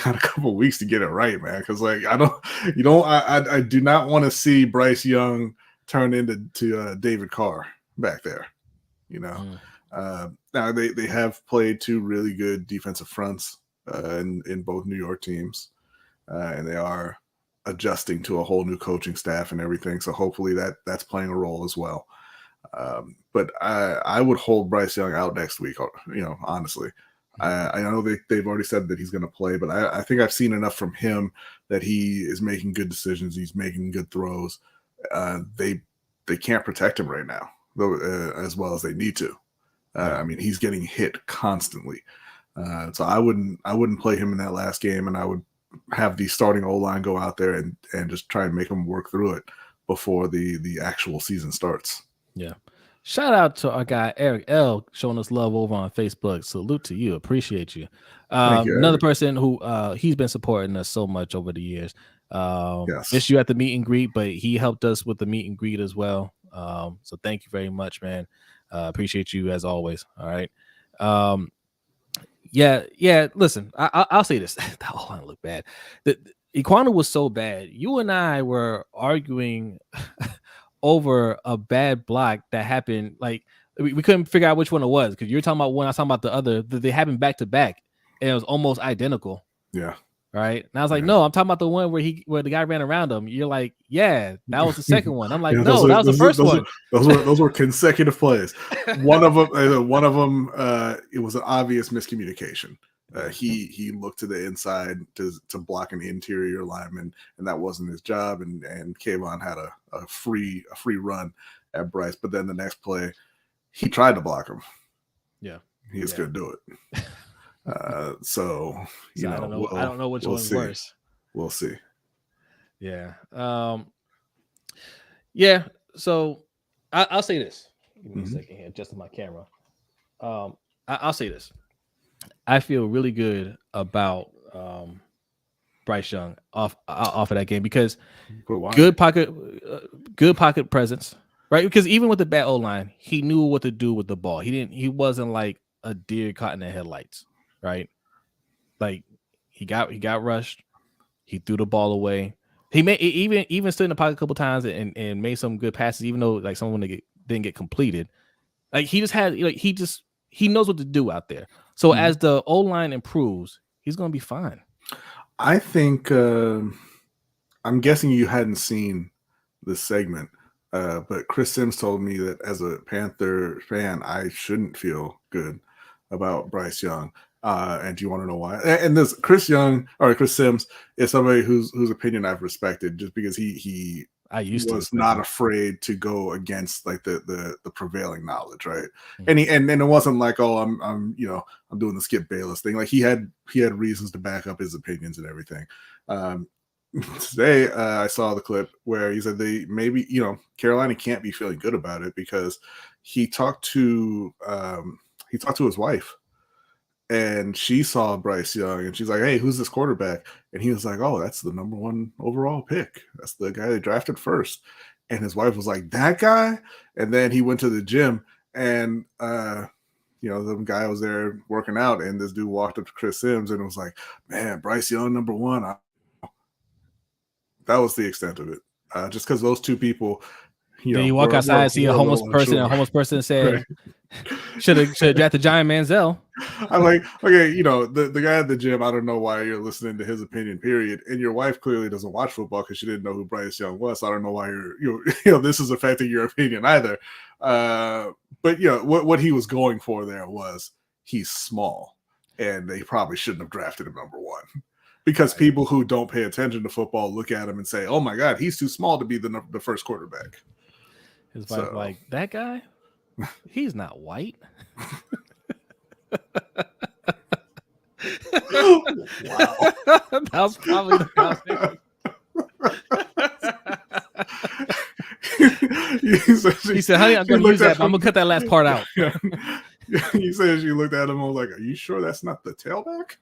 a couple weeks to get it right, man. Because I do not want to see Bryce Young turn into David Carr back there. Now they have played two really good defensive fronts in both New York teams, and they are adjusting to a whole new coaching staff and everything. So hopefully that's playing a role as well. But I would hold Bryce Young out next week. Honestly. I know they've already said that he's going to play, but I think I've seen enough from him that he is making good decisions. He's making good throws. They can't protect him right now, though, as well as they need to. I mean, he's getting hit constantly. So I wouldn't play him in that last game, and I would have the starting O-line go out there and just try and make him work through it before the actual season starts. Yeah. Shout out to our guy Eric L showing us love over on Facebook. Salute to you. Appreciate you. Thank you, Another Eric. person who he's been supporting us so much over the years. Yes. Missed you at the meet and greet, but he helped us with the meet and greet as well. So thank you very much, man. Appreciate you as always. All right. Yeah. Listen, I'll say this. That line looked bad. The Ekwonu was so bad. You and I were arguing over a bad block that happened. Like we couldn't figure out which one it was, because you're talking about one, I was talking about the other. They happened back to back, and it was almost identical. Yeah. Right. And I was like, no, I'm talking about the one where the guy ran around him. You're like, yeah, that was the second one. I'm like, no, that was the first one. Those were consecutive plays. One of them, it was an obvious miscommunication. He looked to the inside to block an interior lineman, and that wasn't his job. And Kayvon had a free run at Bryce, but then the next play, he tried to block him. Yeah, he just couldn't do it. So I don't know which one's worse. We'll see. Yeah. Yeah. So I'll say this. Give me a second here, adjusting my camera. I'll say this. I feel really good about Bryce Young off of that game, because good pocket presence, right? Because even with the bad O-line, he knew what to do with the ball. He wasn't like a deer caught in the headlights, right? Like he got rushed, he threw the ball away, He made even stood in the pocket a couple times and made some good passes, even though like someone didn't get completed. Like he just had like he knows what to do out there. So as the O line improves, he's gonna be fine. I think I'm guessing you hadn't seen this segment, but Chris Sims told me that as a Panther fan, I shouldn't feel good about Bryce Young. And do you want to know why? And this Chris Sims is somebody whose opinion I've respected, just because he was not afraid to go against like the prevailing knowledge, right? And it wasn't like, oh, I'm doing the Skip Bayless thing. Like he had reasons to back up his opinions and everything. Today I saw the clip where he said Carolina can't be feeling good about it because he talked to his wife. And she saw Bryce Young, and she's like, "Hey, who's this quarterback?" And he was like, "Oh, that's the number 1 overall pick. That's the guy they drafted first." And his wife was like, "That guy?" And then he went to the gym, and the guy was there working out, and this dude walked up to Chris Sims and was like, "Man, Bryce Young, number 1." That was the extent of it. Just because those two people. Then you walk outside and see a homeless person, and a homeless person said, right. should have drafted Giant Manziel. I'm like, okay, the guy at the gym, I don't know why you're listening to his opinion, period. And your wife clearly doesn't watch football because she didn't know who Bryce Young was. So I don't know why this is affecting your opinion either. But what he was going for there was he's small, and they probably shouldn't have drafted him number 1. Because people who don't pay attention to football look at him and say, "Oh my God, he's too small to be the first quarterback." His wife like, "That guy, he's not white." Wow, that was probably the conversation. He said, "Honey, I'm going to use that. But I'm going to cut that last part out." He said she looked at him and was like, "Are you sure that's not the tailback?"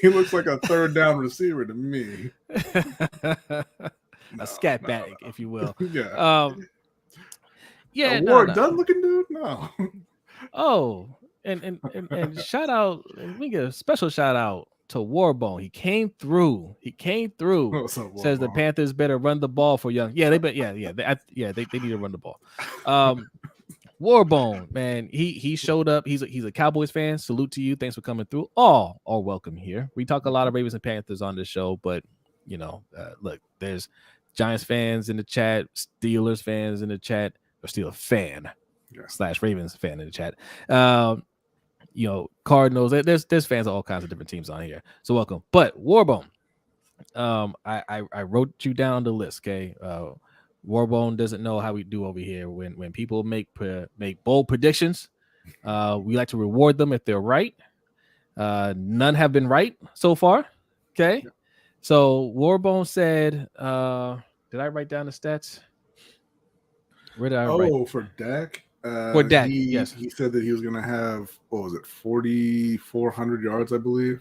He looks like a third down receiver to me. A scat bag, if you will. Yeah. Yeah. Done looking dude? No. Oh, and shout out. Let me get a special shout out to Warbone. He came through. What's up, Says the Panthers better run the ball for Young. Yeah, they need to run the ball. Warbone, man, he showed up. He's a Cowboys fan. Salute to you. Thanks for coming through. All are welcome here. We talk a lot of Ravens and Panthers on this show, but look, there's Giants fans in the chat, Steelers fans in the chat, or Steelers fan / Ravens fan in the chat. Cardinals. There's fans of all kinds of different teams on here. So welcome. But Warbone, I wrote you down the list. Okay. Warbone doesn't know how we do over here. When people make bold predictions, we like to reward them if they're right. None have been right so far. Okay. Yeah. So Warbone said, did I write down the stats? Where did I write? Oh, for Dak? For Dak, yes. He said that he was going to have, 4,400 yards, I believe.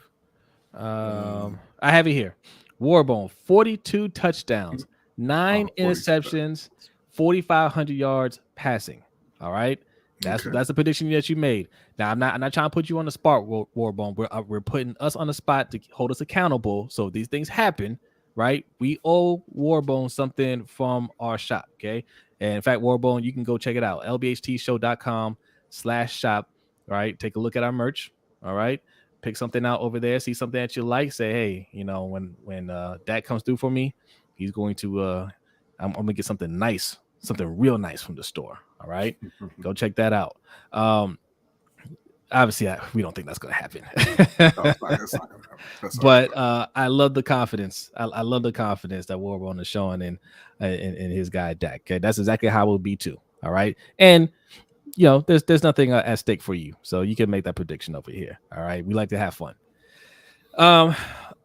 I have it here. Warbone, 42 touchdowns. 9 interceptions, 4,500 yards passing. All right, that's the prediction that you made. Now I'm not trying to put you on the spot, Warbone. We're putting us on the spot to hold us accountable. So these things happen, right? We owe Warbone something from our shop. Okay, and in fact, Warbone, you can go check it out. LBHTShow.com/shop. All right, take a look at our merch. All right, pick something out over there. See something that you like. Say, hey, when Dak comes through for me. He's going to, I'm going to get something nice, something real nice from the store. All right. Go check that out. Obviously, we don't think that's going to happen. That's not gonna happen. But I love the confidence. I love the confidence that Warbone is showing in his guy, Dak. Okay. That's exactly how it will be too. All right. And, there's nothing at stake for you. So you can make that prediction over here. All right. We like to have fun.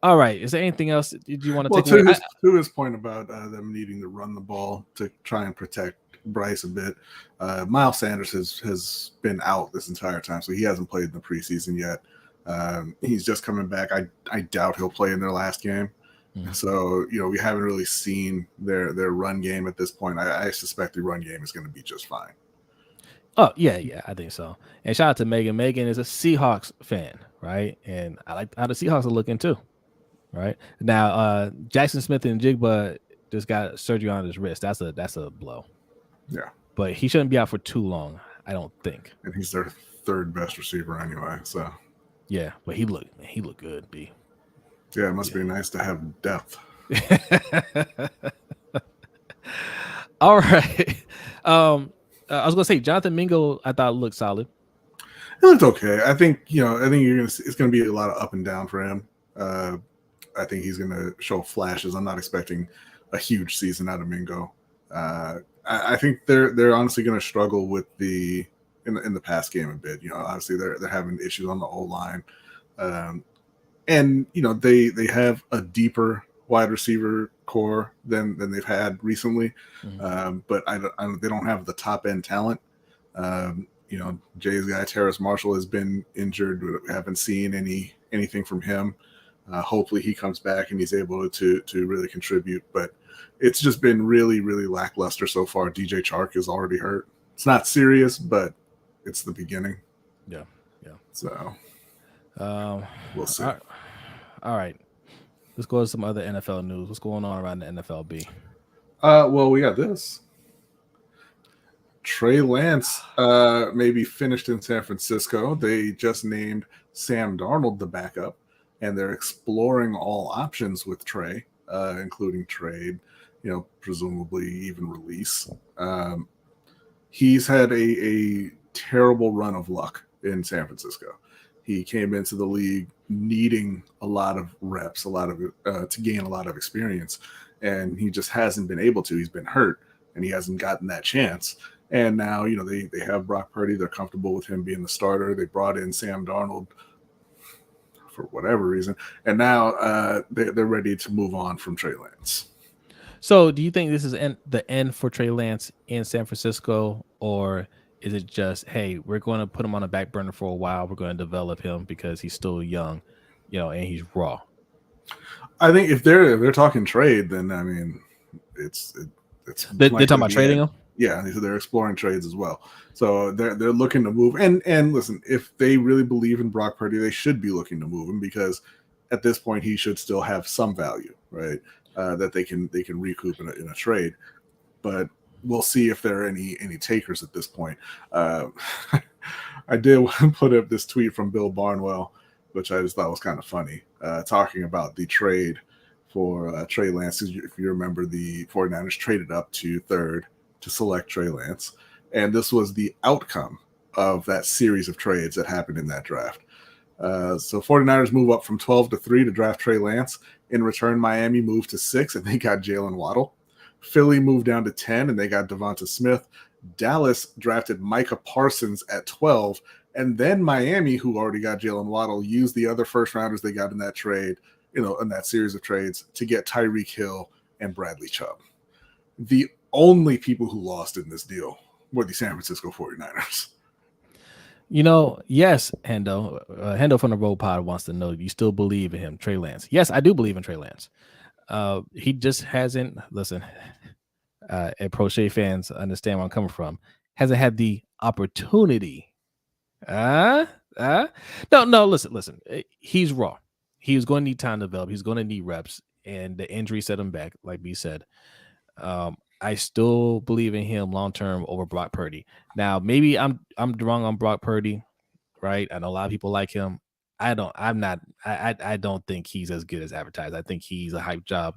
All right. Is there anything else did you want to take away? To his point about them needing to run the ball to try and protect Bryce a bit, Miles Sanders has been out this entire time, so he hasn't played in the preseason yet. He's just coming back. I doubt he'll play in their last game. Mm-hmm. So, we haven't really seen their run game at this point. I suspect the run game is going to be just fine. Oh, yeah, I think so. And shout out to Megan. Megan is a Seahawks fan, right? And I like how the Seahawks are looking too. Right now, Jackson Smith and Jigba just got surgery on his wrist. That's a blow. Yeah, But he shouldn't be out for too long, I don't think. and he's their third best receiver anyway. So Yeah, but he looked good, B. yeah, it must be nice to have depth. All right. I was gonna say Jonathan Mingo. I thought looked solid. It looked okay. I think it's gonna be a lot of up and down for him. I think he's gonna show flashes. I'm not expecting a huge season out of Mingo. I think they're honestly gonna struggle with in the pass game a bit. Obviously they're having issues on the O line, and they have a deeper wide receiver core than they've had recently, but they don't have the top end talent. Jay's guy Terrace Marshall has been injured. We haven't seen anything from him. Hopefully he comes back and he's able to really contribute. But it's just been really, really lackluster so far. DJ Chark is already hurt. It's not serious, but it's the beginning. Yeah. So we'll see. All right. Let's go to some other NFL news. What's going on around the NFLB? Well, we got this. Trey Lance maybe finished in San Francisco. They just named Sam Darnold the backup, and they're exploring all options with Trey, including trade, presumably even release. He's had a terrible run of luck in San Francisco. He came into the league needing a lot of reps, to gain a lot of experience, and he just hasn't been able to. He's been hurt, and he hasn't gotten that chance. And now, they have Brock Purdy. They're comfortable with him being the starter. They brought in Sam Darnold for whatever reason, and now they're ready to move on from Trey Lance. So, do you think this is the end for Trey Lance in San Francisco, or is it just, hey, we're going to put him on a back burner for a while. We're going to develop him because he's still young, and he's raw. I think if they're talking trade, then I mean, it's they're talking about trading him. Yeah, they're exploring trades as well. So they're looking to move. And listen, if they really believe in Brock Purdy, they should be looking to move him because at this point he should still have some value, right? That they can recoup in a trade. But we'll see if there are any takers at this point. I did put up this tweet from Bill Barnwell, which I just thought was kind of funny, talking about the trade for Trey Lance. If you remember, the 49ers traded up to third to select Trey Lance. And this was the outcome of that series of trades that happened in that draft. So 49ers move up from 12 to 3 to draft Trey Lance. In return, Miami moved to 6 and they got Jalen Waddle. Philly moved down to 10 and they got Devonta Smith. Dallas drafted Micah Parsons at 12. And then Miami, who already got Jalen Waddle, used the other first rounders they got in that trade, in that series of trades to get Tyreek Hill and Bradley Chubb. The only people who lost in this deal were the San Francisco 49ers. Yes, Hendo. Hendo from the Road Pod wants to know, you still believe in him, Trey Lance? Yes, I do believe in Trey Lance. He just hasn't, listen, and Pro Shea fans understand where I'm coming from, hasn't had the opportunity. No, listen. He's raw. He was going to need time to develop. He's going to need reps, and the injury set him back, like we said. I still believe in him long term over Brock Purdy. Now, maybe I'm wrong on Brock Purdy, right? I know a lot of people like him. I don't think he's as good as advertised. I think he's a hype job,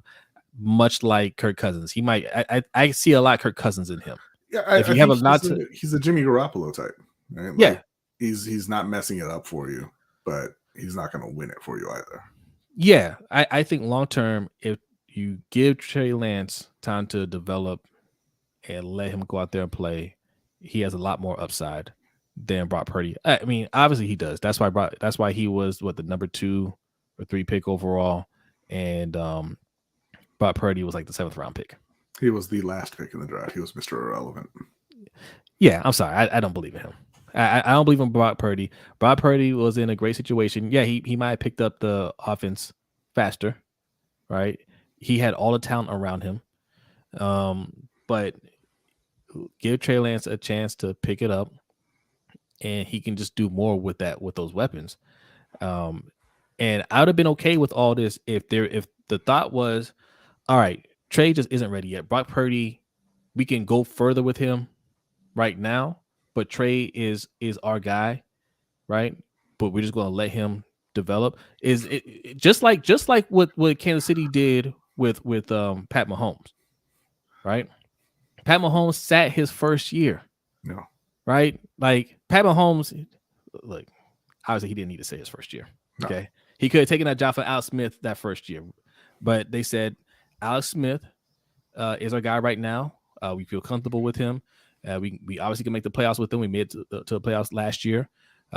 much like Kirk Cousins. He might. I see a lot of Kirk Cousins in him. Yeah, he's a Jimmy Garoppolo type. Right? Like, yeah, he's not messing it up for you, but he's not going to win it for you either. Yeah, I think long term, if you give Trey Lance time to develop and let him go out there and play, he has a lot more upside than Brock Purdy. I mean, obviously he does. That's why he was the number 2 or 3 pick overall, and Brock Purdy was like the 7th round pick. He was the last pick in the draft. He was Mr. Irrelevant. Yeah, I'm sorry. I don't believe in him. I don't believe in Brock Purdy. Brock Purdy was in a great situation. Yeah, he might have picked up the offense faster, right? He had all the talent around him. But give Trey Lance a chance to pick it up, and he can just do more with those weapons. And I would have been okay with all this if the thought was, all right, Trey just isn't ready yet. Brock Purdy, we can go further with him right now, but Trey is our guy, right? But we're just going to let him develop. Is it just like what Kansas City did with Pat Mahomes, right? Pat Mahomes sat his first year, No. right? Like Pat Mahomes, look, obviously he didn't need to say his first year. No. Okay, he could have taken that job for Alex Smith that first year, but they said Alex Smith is our guy right now. We feel comfortable with him. We obviously can make the playoffs with him. We made it to the playoffs last year.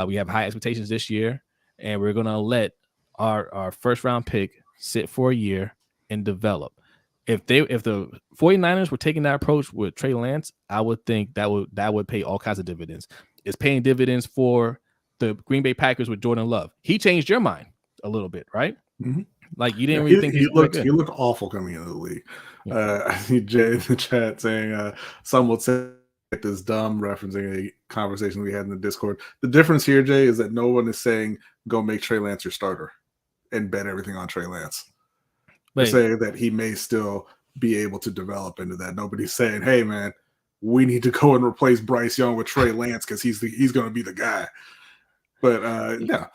We have high expectations this year, and we're going to let our first round pick sit for a year and develop. If the 49ers were taking that approach with Trey Lance, I would think that would pay all kinds of dividends. It's paying dividends for the Green Bay Packers with Jordan Love. He changed your mind a little bit, right? Mm-hmm. Like you didn't really think he looked awful coming into the league. Yeah. I see Jay in the chat saying some would say this dumb, referencing a conversation we had in the Discord. The difference here, Jay, is that no one is saying go make Trey Lance your starter and bet everything on Trey Lance. They're saying that he may still be able to develop into that. Nobody's saying, hey man, we need to go and replace Bryce Young with Trey Lance because he's going to be the guy. But no.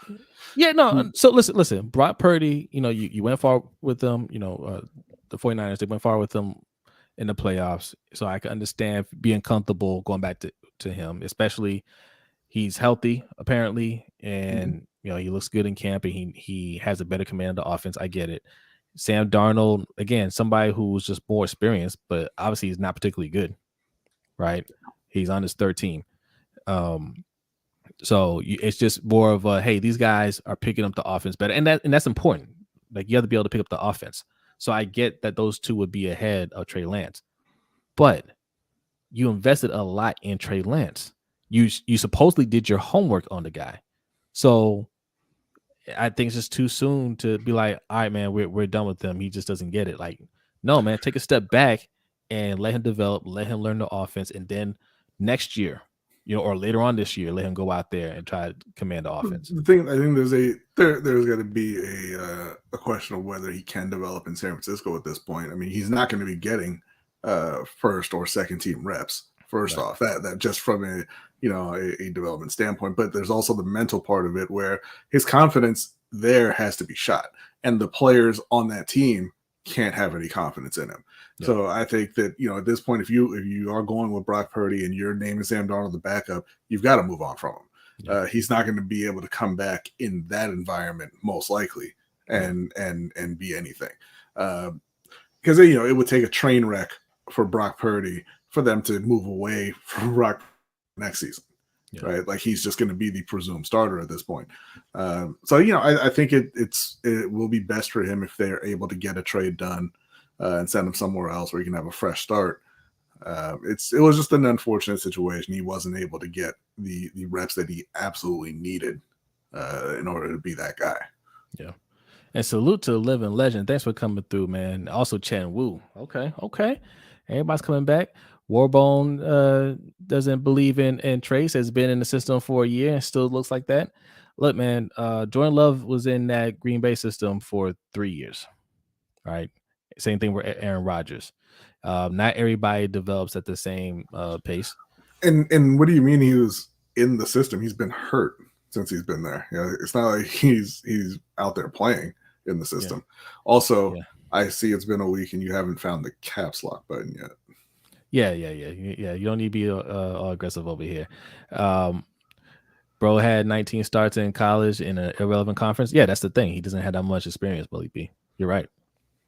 Yeah, no. So listen, Brock Purdy, you went far with them, the 49ers, they went far with them in the playoffs. So I can understand being comfortable going back to him, especially he's healthy apparently, and he looks good in camp, and he has a better command of the offense. I get it. Sam Darnold, again, somebody who's just more experienced, but obviously he's not particularly good, right? He's on his third team. So it's just more of a, hey, these guys are picking up the offense better, and that's important. Like you have to be able to pick up the offense. So I get that those two would be ahead of Trey Lance, but you invested a lot in Trey Lance. You supposedly did your homework on the guy, so I think it's just too soon to be like, all right, man, we're done with him. He just doesn't get it. Like, no, man, take a step back and let him develop, let him learn the offense, and then next year, or later on this year, let him go out there and try to command the offense. The thing, I think there's got to be a question of whether he can develop in San Francisco at this point. I mean, he's not going to be getting first or second team reps. First off, that just from a development standpoint, but there's also the mental part of it where his confidence there has to be shot, and the players on that team can't have any confidence in him. Yeah. So I think that at this point, if you are going with Brock Purdy and you're naming Sam Darnold the backup, you've got to move on from him. Yeah. He's not going to be able to come back in that environment most likely and be anything, because it would take a train wreck for Brock Purdy for them to move away from Brock next season. Yeah. Right, like he's just going to be the presumed starter at this point. So I think it will be best for him if they're able to get a trade done and send him somewhere else where he can have a fresh start. It was just an unfortunate situation. He wasn't able to get the reps that he absolutely needed in order to be that guy. Yeah, and salute to the living legend. Thanks for coming through, man. Also, Chen Wu. Okay, everybody's coming back. Warbone doesn't believe in Trace, has been in the system for a year and still looks like that. Look, man, Jordan Love was in that Green Bay system for 3 years, right? Same thing with Aaron Rodgers. Not everybody develops at the same pace. And what do you mean he was in the system? He's been hurt since he's been there. It's not like he's out there playing in the system. Yeah. Also, I see it's been a week and you haven't found the caps lock button yet. Yeah. You don't need to be all aggressive over here. Bro had 19 starts in college in an irrelevant conference. Yeah, that's the thing. He doesn't have that much experience, Bully B. You're right.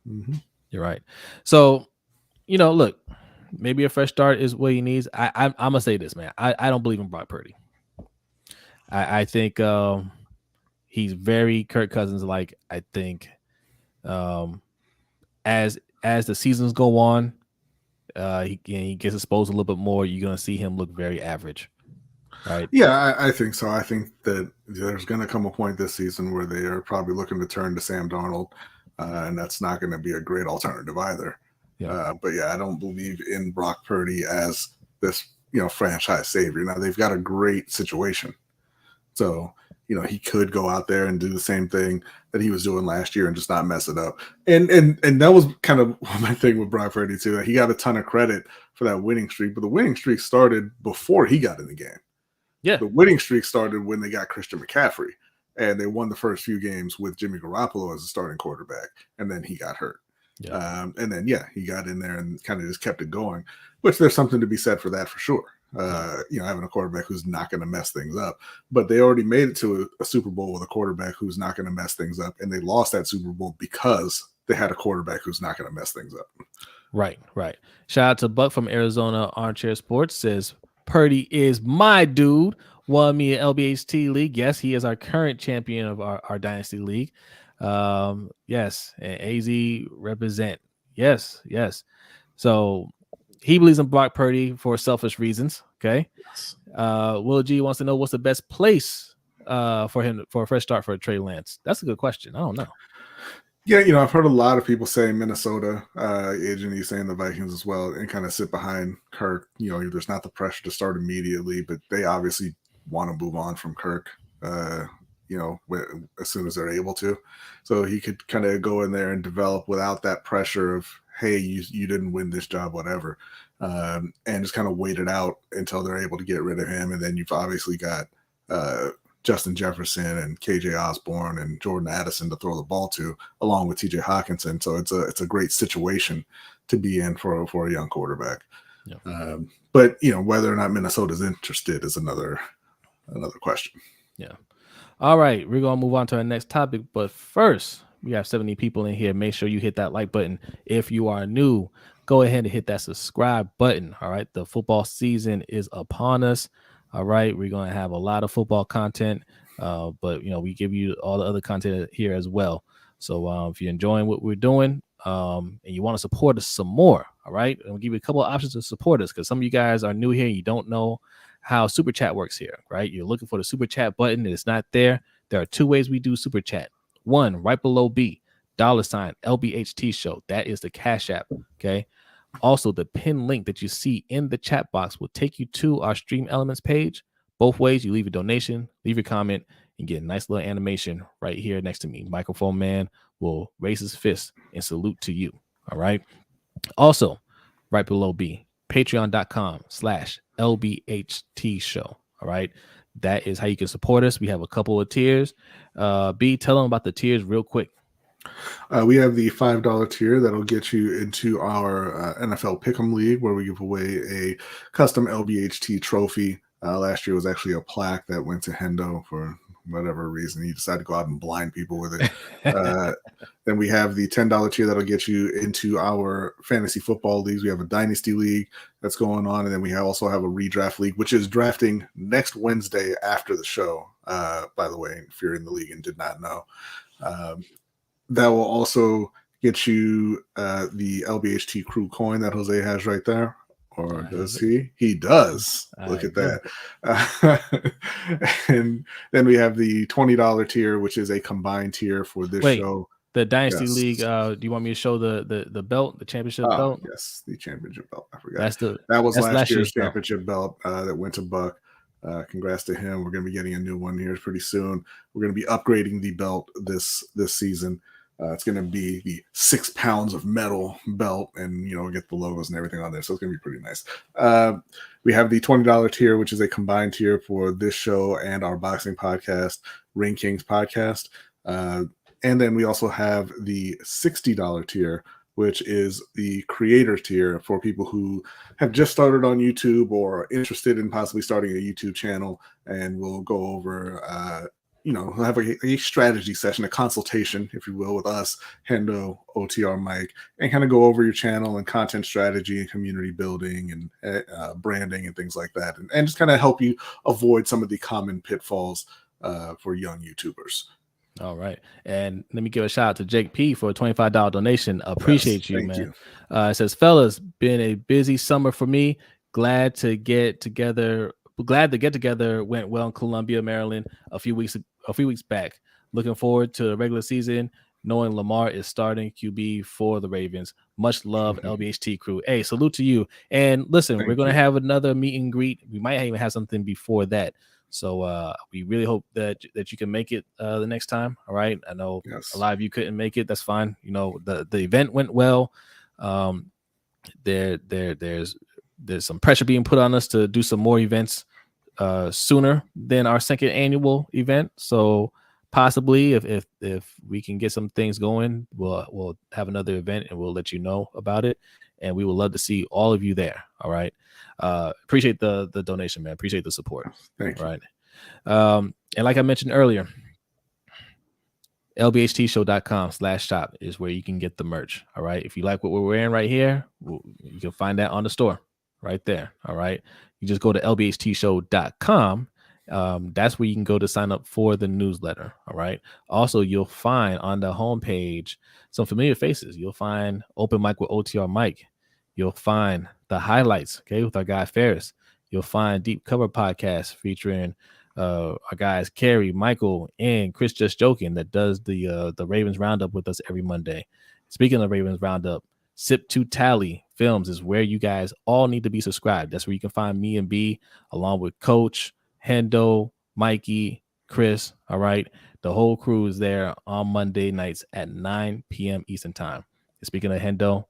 Mm-hmm. You're right. So, look, maybe a fresh start is what he needs. I'm gonna say this, man. I don't believe in Brock Purdy. I think he's very Kirk Cousins like. I think as the seasons go on, he gets exposed a little bit more. You're gonna see him look very average, right? Yeah, I think so. I think that there's gonna come a point this season where they are probably looking to turn to Sam Darnold, and that's not going to be a great alternative either. Yeah. But I don't believe in Brock Purdy as this franchise savior. Now they've got a great situation, so he could go out there and do the same thing that he was doing last year and just not mess it up. And that was kind of my thing with Brock Purdy too. He got a ton of credit for that winning streak, but the winning streak started before he got in the game. Yeah. The winning streak started when they got Christian McCaffrey, and they won the first few games with Jimmy Garoppolo as a starting quarterback, and then he got hurt. Yeah. And then, he got in there and kind of just kept it going, which there's something to be said for that for sure. Having a quarterback who's not going to mess things up. But they already made it to a Super Bowl with a quarterback who's not going to mess things up, and they lost that Super Bowl because they had a quarterback who's not going to mess things up. Right. Shout out to Buck from Arizona Armchair Sports, says, Purdy is my dude. Won me an LBHT league. Yes, he is our current champion of our dynasty league. Yes, and AZ represent. Yes. So he believes in Brock Purdy for selfish reasons. Okay. Yes. Will G wants to know what's the best place for him for a fresh start for Trey Lance. That's a good question. I don't know. Yeah, I've heard a lot of people say Minnesota, Agent, he's saying the Vikings as well, and kind of sit behind Kirk. There's not the pressure to start immediately, but they obviously want to move on from Kirk, as soon as they're able to. So he could kind of go in there and develop without that pressure of, hey, you didn't win this job, whatever, and just kind of wait it out until they're able to get rid of him. And then you've obviously got Justin Jefferson and KJ Osborne and Jordan Addison to throw the ball to, along with TJ Hawkinson. So it's a great situation to be in for a young quarterback. Yeah. But whether or not Minnesota's interested is another question. Yeah. All right, we're gonna move on to our next topic, but first we have 70 people in here. Make sure you hit that like button. If you are new, go ahead and hit that subscribe button. All right, the football season is upon us. All right, we're going to have a lot of football content, but, we give you all the other content here as well. So if you're enjoying what we're doing and you want to support us some more, all right, and we'll give you a couple of options to support us because some of you guys are new here and you don't know how Super Chat works here, right? You're looking for the Super Chat button. It's not there. There are two ways we do Super Chat. One, right below B, $ LBHT Show. That is the Cash App, okay? Also, the pin link that you see in the chat box will take you to our Stream Elements page. Both ways, you leave a donation, leave your comment, and get a nice little animation right here next to me. Microphone man will raise his fist and salute to you. All right. Also, right below B, patreon.com/LBHT Show. All right. That is how you can support us. We have a couple of tiers. B, tell them about the tiers real quick. We have the $5 tier that'll get you into our NFL Pick'em League, where we give away a custom LBHT trophy. Last year was actually a plaque that went to Hendo for whatever reason. He decided to go out and blind people with it. Then we have the $10 tier that'll get you into our fantasy football leagues. We have a dynasty league that's going on, and then we also have a redraft league, which is drafting next Wednesday after the show. By the way, if you're in the league and did not know. That will also get you the LBHT crew coin that Jose has right there. Or does he? He does. Look at that. And then we have the $20 tier, which is a combined tier for this show. The Dynasty League, do you want me to show the belt, the championship belt? Yes, the championship belt. I forgot. That was last year's championship belt that went to Buck. Congrats to him. We're going to be getting a new one here pretty soon. We're going to be upgrading the belt this season. It's going to be the 6 pounds of metal belt, and get the logos and everything on there. So it's going to be pretty nice. We have the $20 tier, which is a combined tier for this show and our boxing podcast, Ring Kings podcast. And then we also have the $60 tier, which is the creator tier for people who have just started on YouTube or are interested in possibly starting a YouTube channel, and we'll go over have a strategy session, a consultation, if you will, with us, Hendo, OTR Mike, and kind of go over your channel and content strategy and community building and branding and things like that, and just kind of help you avoid some of the common pitfalls for young YouTubers. All right. And let me give a shout out to Jake P for a $25 donation. Appreciate you, man. It says, fellas, been a busy summer for me. Glad the get together went well in Columbia, Maryland a few weeks back. Looking forward to the regular season, knowing Lamar is starting QB for the Ravens. Much love, LBHT crew. Hey, salute to you. And listen, we're going to have another meet and greet. We might even have something before that. So we really hope that you can make it the next time. All right. I know a lot of you couldn't make it. That's fine. The event went well. There's some pressure being put on us to do some more events sooner than our second annual event. So possibly if we can get some things going, we'll have another event and we'll let you know about it. And we would love to see all of you there. All right. Appreciate the donation, man. Appreciate the support. Thank you. Right. And like I mentioned earlier, LBHTShow.com/shop is where you can get the merch. All right. If you like what we're wearing right here, you can find that on the store right there. All right. You just go to LBHTShow.com. That's where you can go to sign up for the newsletter. All right. Also, you'll find on the homepage some familiar faces. You'll find Open Mic with OTR Mike. You'll find the highlights, okay, with our guy Ferris. You'll find Deep Cover Podcast featuring our guys Carrie, Michael, and Chris Just Joking that does the Ravens Roundup with us every Monday. Speaking of Ravens Roundup, Sip to Tally Films is where you guys all need to be subscribed. That's where you can find me and B along with Coach, Hendo, Mikey, Chris. All right. The whole crew is there on Monday nights at 9 p.m. Eastern time. And speaking of Hendo,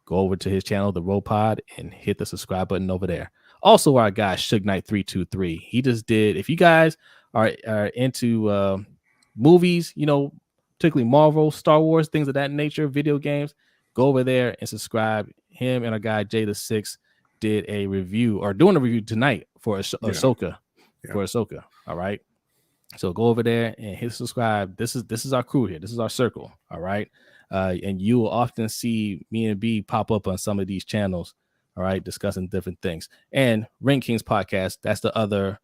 go over to his channel, The Row Pod, and hit the subscribe button over there. Also, our guy, Suge Knight 323. He just did, if you guys are into movies, particularly Marvel, Star Wars, things of that nature, video games, go over there and subscribe. Him and our guy, Jada6, did a review or doing a review tonight for Ahsoka. Yeah. For Ahsoka. All right. So go over there and hit subscribe. This is our crew here. This is our circle. All right. And you will often see me and B pop up on some of these channels. All right, discussing different things. And Ring Kings Podcast, that's the other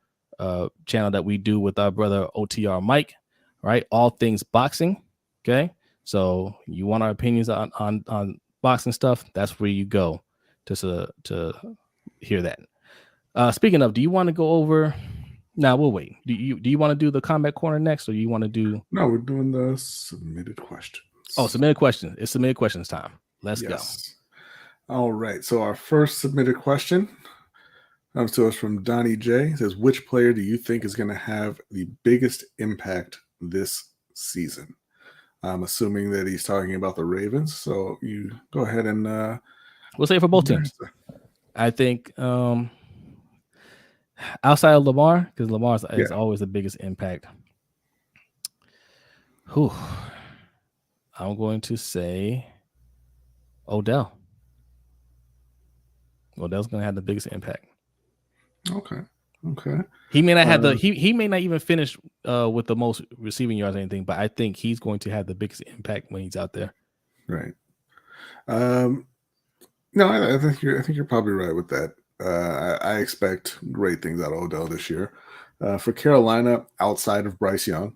channel that we do with our brother OTR Mike. All right, all things boxing. Okay, so you want our opinions on boxing stuff? That's where you go to hear that. Speaking of, do you want to go over? Now we'll wait. Do you want to do the Combat Corner next, or do you want to do? No, we're doing the submitted questions. Oh, submitted questions. It's submitted questions time. Let's go. All right. So our first submitted question comes to us from Donnie J. It says, which player do you think is going to have the biggest impact this season? I'm assuming that he's talking about the Ravens. So you go ahead and we'll say it for both teams. I think outside of Lamar, because Lamar is always the biggest impact. I'm going to say Odell. Odell's going to have the biggest impact. Okay. He may not have he may not even finish with the most receiving yards or anything, but I think he's going to have the biggest impact when he's out there. Right. No, I think you're probably right with that. I expect great things out of Odell this year. For Carolina, outside of Bryce Young,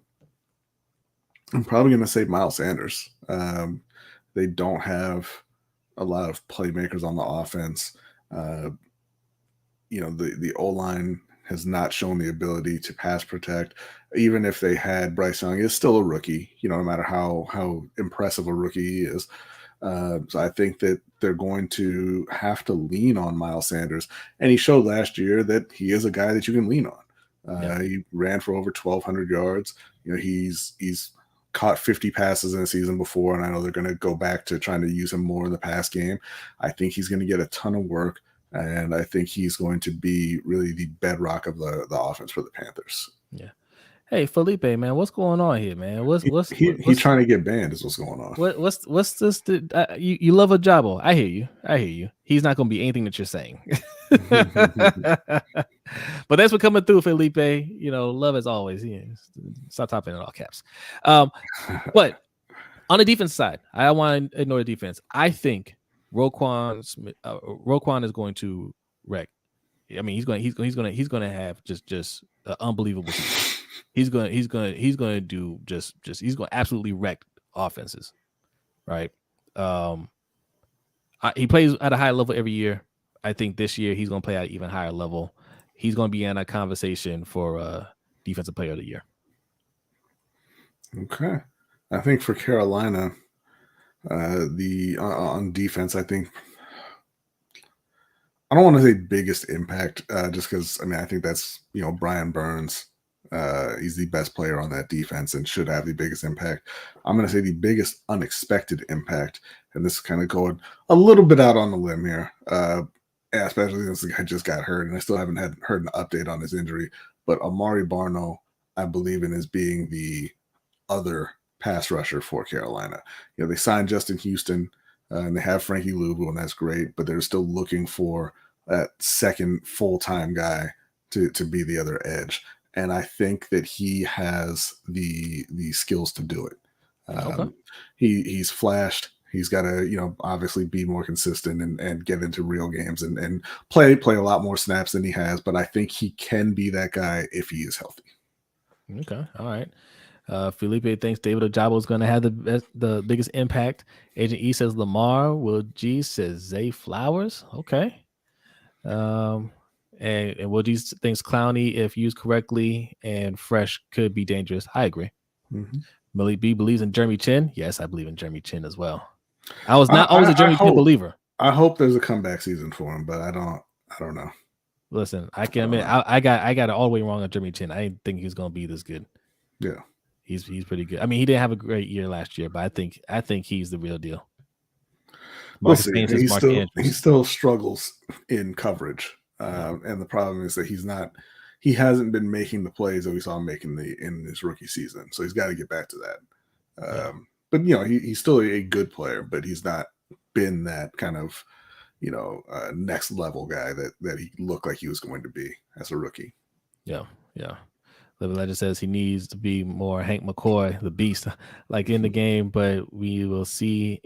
I'm probably going to say Miles Sanders. They don't have a lot of playmakers on the offense. The O-line has not shown the ability to pass protect. Even if they had Bryce Young, is still a rookie, no matter how impressive a rookie he is. So I think that they're going to have to lean on Miles Sanders. And he showed last year that he is a guy that you can lean on. He ran for over 1,200 yards. He's caught 50 passes in a season before, and I know they're going to go back to trying to use him more in the pass game. I think he's going to get a ton of work, and I think he's going to be really the bedrock of the offense for the Panthers. Yeah. Hey, Felipe, man, what's going on here, man? What's he's trying to get banned is what's going on. What's this? You love a Jabo. I hear you. He's not going to be anything that you're saying. But thanks for coming through, Felipe. Love as always. Stop typing in all caps. But on the defense side, I want to ignore the defense. I think Roquan is going to wreck. I mean, he's going to have just an unbelievable season. He's going to do just he's going to absolutely wreck offenses, right? He plays at a high level every year. I think this year he's going to play at an even higher level. He's going to be in a conversation for Defensive Player of the Year. Okay, I think for Carolina, on defense, I think I don't want to say biggest impact, just because I mean I think that's Brian Burns. He's the best player on that defense and should have the biggest impact. I'm going to say the biggest unexpected impact, and this is kind of going a little bit out on the limb here, especially since the guy just got hurt, and I still haven't heard an update on his injury. But Amari Barno, I believe in as being the other pass rusher for Carolina. They signed Justin Houston, and they have Frankie Louvu, and that's great, but they're still looking for that second full-time guy to be the other edge. And I think that he has the skills to do it. Okay. He's flashed. He's got to, obviously be more consistent and get into real games and play a lot more snaps than he has. But I think he can be that guy if he is healthy. Okay. All right. Felipe thinks David Ojabo is going to have the biggest impact. Agent E says Lamar. Will G says Zay Flowers. Okay. And Will G thinks Clowney, if used correctly and fresh, could be dangerous. I agree. Mm-hmm. Millie B believes in Jeremy Chin. Yes, I believe in Jeremy Chin as well. I was not always a Jeremy Chin believer. I hope there's a comeback season for him, but I don't know. Listen, I can admit I got it all the way wrong on Jeremy Chin. I didn't think he was going to be this good. Yeah. He's pretty good. I mean, he didn't have a great year last year, but I think he's the real deal. We'll see. He still struggles in coverage, and the problem is that he hasn't been making the plays that we saw him making in his rookie season. So he's got to get back to that. But he's still a good player, but he's not been that kind of next level guy that he looked like he was going to be as a rookie. Yeah. Living Legend says he needs to be more Hank McCoy, the beast, like in the game, but we will see.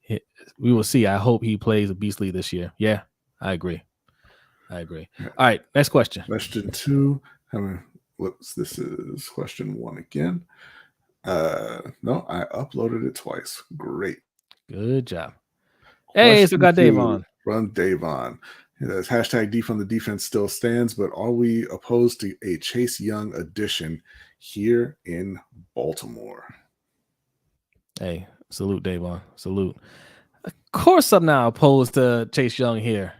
I hope he plays a beastly this year. Yeah, I agree. All right, next question. Question 2. This is question 1 again. No, I uploaded it twice. Great. Good job. Hey, so got Dave on. Run Dave on. Hashtag defund the defense still stands, but are we opposed to a Chase Young addition here in Baltimore? Hey, salute Davon. Salute. Of course I'm not opposed to Chase Young here,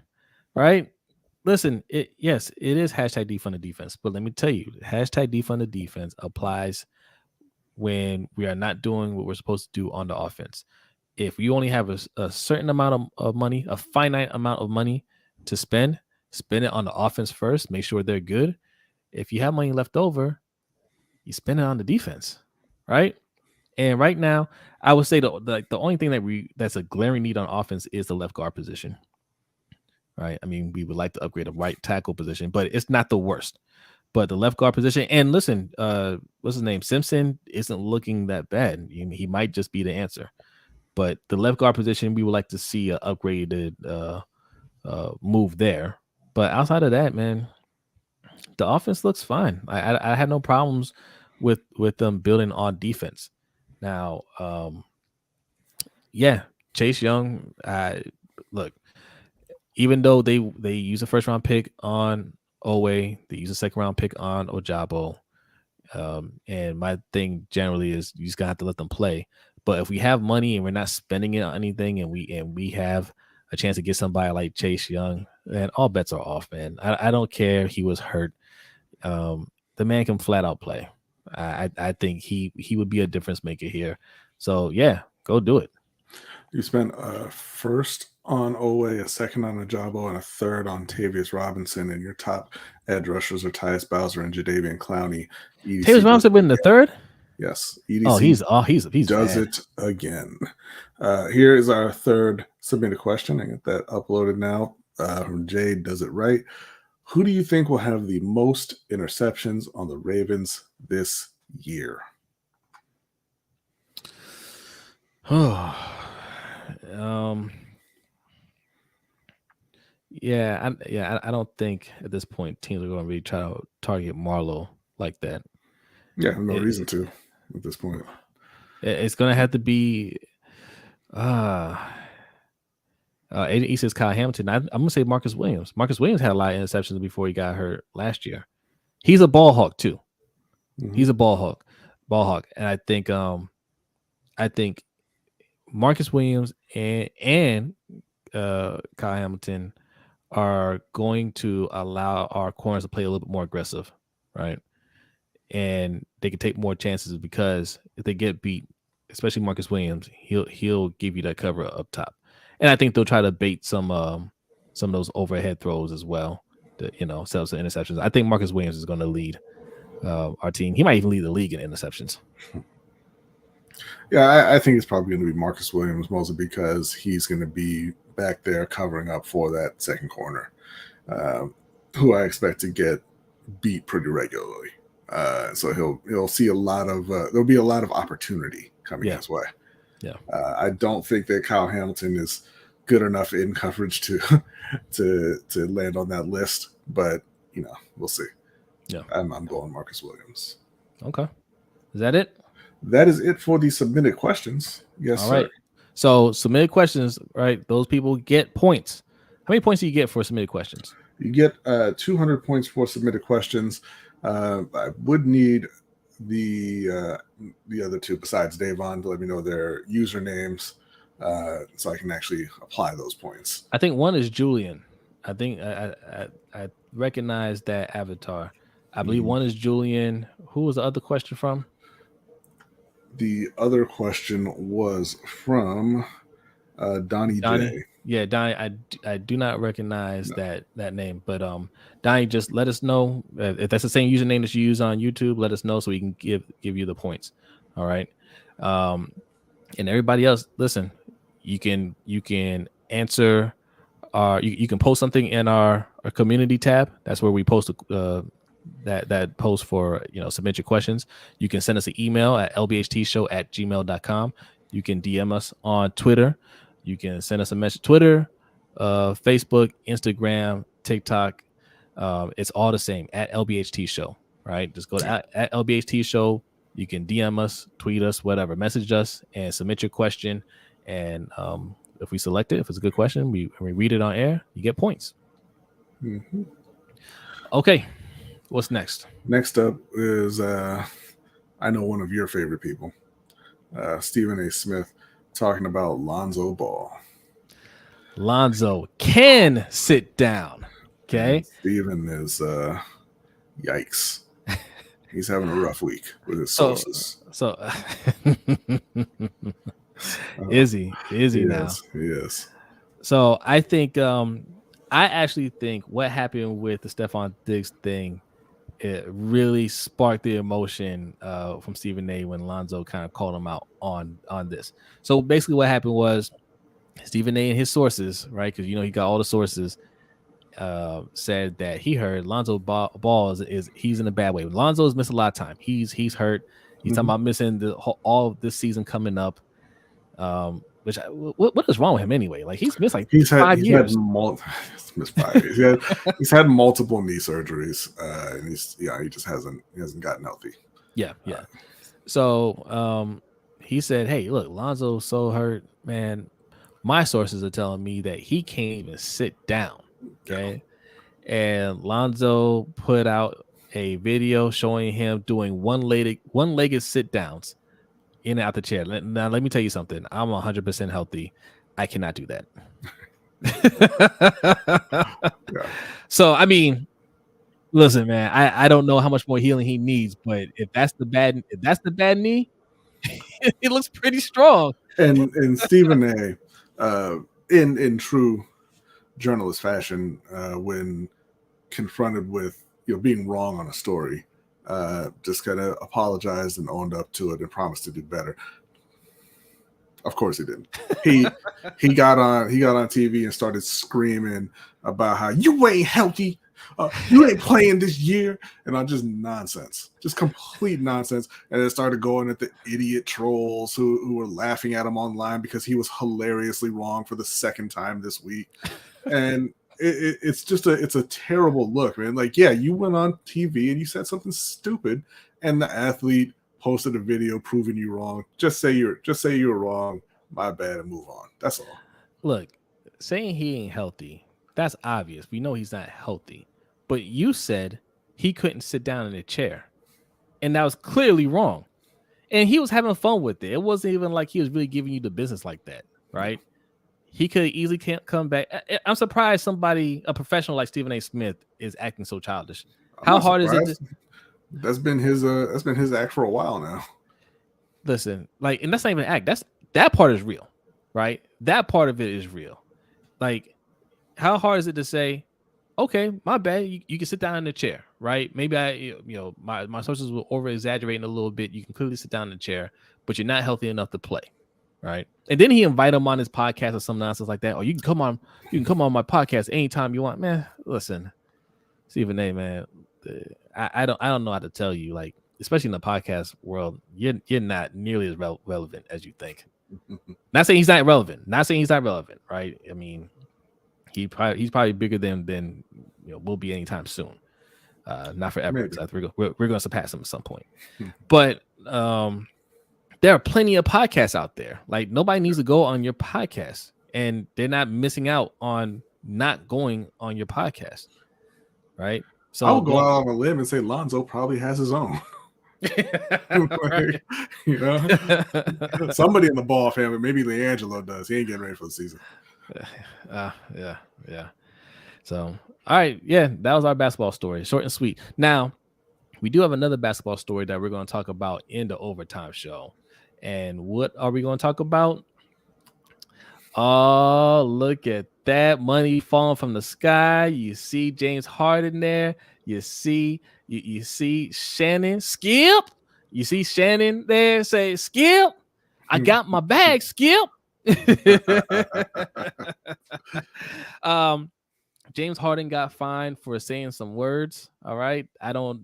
right? Listen, it is hashtag defund the defense, but let me tell you, hashtag defund the defense applies when we are not doing what we're supposed to do on the offense. If we only have a certain amount of money, a finite amount of money to spend it on the offense first, make sure they're good. If you have money left over, you spend it on the defense, right? And right now, I would say the only thing that's a glaring need on offense is the left guard position, right? I mean, we would like to upgrade a right tackle position, but it's not the worst. But the left guard position, and listen, what's his name? Simpson isn't looking that bad. He might just be the answer. But the left guard position, we would like to see an upgraded move there. But outside of that, man, the offense looks fine. I had no problems with them building on defense. Now, Chase Young. Look, even though they use a first round pick on Owe, they use a second round pick on Ojabo. And my thing generally is you just gotta have to let them play. But if we have money and we're not spending it on anything, and we have a chance to get somebody like Chase Young, then all bets are off, man. I don't care if he was hurt. The man can flat out play. I think he would be a difference maker here. So yeah, go do it. You spent a first on Owe, a second on Ojabo, and a third on Tavius Robinson, and your top edge rushers are Tyus Bowser and Jadeveon Clowney. Tavius Robinson win the third? Yes. EDC he's does bad. it again. Here is our third submitted question. I get that uploaded now from Jade. Does it right? Who do you think will have the most interceptions on the Ravens this year? I don't think at this point teams are going to really try to target Marlowe like that. Yeah, no reason to at this point. It's going to have to be He says Kyle Hamilton. I'm going to say Marcus Williams. Marcus Williams had a lot of interceptions before he got hurt last year. He's a ball hawk too. Mm-hmm. He's a ball hawk. And I think Marcus Williams and Kyle Hamilton are going to allow our corners to play a little bit more aggressive, right? And they can take more chances because if they get beat, especially Marcus Williams, he'll give you that cover up top. And I think they'll try to bait some of those overhead throws as well to set up some interceptions. I think Marcus Williams is going to lead our team. He might even lead the league in interceptions. Yeah, I think it's probably going to be Marcus Williams, mostly because he's going to be back there covering up for that second corner, who I expect to get beat pretty regularly. So he'll see a lot of there'll be a lot of opportunity coming his way. Yeah, I don't think that Kyle Hamilton is good enough in coverage to land on that list, but we'll see. Yeah, I'm going Marcus Williams. Okay, is that it? That is it for the submitted questions. Yes, all right. sir. So submitted questions, right? Those people get points. How many points do you get for submitted questions? You get 200 points for submitted questions. I would need the other two besides Davon to let me know their usernames so I can actually apply those points. I think one is Julian. I think I recognize that avatar. I believe one is Julian. Who was the other question from? The other question was from Donnie J. Yeah, Donnie. I do not recognize that name, but Donnie, just let us know if that's the same username that you use on YouTube. Let us know so we can give you the points. All right, and everybody else, listen. You can answer. You can post something in our community tab. That's where we post that post for submit your questions. You can send us an email at lbhtshow@gmail.com. You can DM us on Twitter. You can send us a message Twitter, Facebook, Instagram, TikTok. It's all the same at LBHT Show. Right? Just go to at LBHT Show. You can DM us, tweet us, whatever, message us, and submit your question. And if we select it, if it's a good question, we read it on air. You get points. Mm-hmm. Okay. What's next? Next up is I know one of your favorite people, Stephen A. Smith, talking about Lonzo Ball. Lonzo can sit down. Okay. And Stephen is yikes. He's having a rough week with his sources. So is he? Is he now? He is. So I think I actually think what happened with the Stephon Diggs thing, it really sparked the emotion from Stephen A. when Lonzo kind of called him out on this. So basically what happened was Stephen A. and his sources, right? Because he got all the sources, said that he heard Lonzo Ball is he's in a bad way. Lonzo's missed a lot of time. He's hurt. He's talking about missing all of this season coming up. What is wrong with him anyway? Like he's missed like 5 years. He's had multiple knee surgeries, and he just hasn't gotten healthy. Yeah. So he said, "Hey, look, Lonzo's so hurt, man. My sources are telling me that he can't even sit down." Okay, and Lonzo put out a video showing him doing one-legged sit downs in and out the chair. Now, let me tell you something. I'm 100% healthy. I cannot do that. So, I mean, listen, man, I don't know how much more healing he needs, but if that's the bad knee, it looks pretty strong. And Stephen A, in true journalist fashion, when confronted with being wrong on a story, just kind of apologized and owned up to it and promised to do better. Of course he didn't. He got on TV and started screaming about how you ain't healthy, you ain't playing this year, and on just nonsense, just complete nonsense. And then started going at the idiot trolls who were laughing at him online because he was hilariously wrong for the second time this week. And it's a terrible look, man. Like, yeah, you went on TV and you said something stupid, and the athlete posted a video proving you wrong. Just say you were wrong. My bad, and move on. That's all. Look, saying he ain't healthy, that's obvious. We know he's not healthy. But you said he couldn't sit down in a chair, and that was clearly wrong. And he was having fun with it. It wasn't even like he was really giving you the business like that, right? he could easily can't come back. I'm surprised a professional like Stephen A. Smith, is acting so childish. How hard is it? That's been his act for a while now. Listen, like, and that's not even act. That part is real, right? That part of it is real. Like, how hard is it to say, okay, my bad. You can sit down in the chair, right? Maybe my sources were over exaggerating a little bit. You can clearly sit down in the chair, but you're not healthy enough to play, right? And then he invite him on his podcast or some nonsense like that. Or you can come on my podcast anytime you want, man. Listen, Stephen A, man, I don't know how to tell you, like, especially in the podcast world, you're not nearly as relevant as you think. Not saying he's not relevant. Right? I mean, he's probably bigger than will be anytime soon. Not forever. We're going to surpass him at some point. But there are plenty of podcasts out there. Like, nobody needs to go on your podcast, and they're not missing out on not going on your podcast, right? So I'll go out on a limb and say Lonzo probably has his own. Like, somebody in the Ball family, maybe LeAngelo does. He ain't getting ready for the season. Yeah. So, all right, that was our basketball story, short and sweet. Now, we do have another basketball story that we're going to talk about in the overtime show. And what are we going to talk about? Oh, look at that money falling from the sky. You see James Harden there. You see Shannon Skip. You see Shannon there say, Skip, I got my bag, Skip. James Harden got fined for saying some words. All right. I'm gonna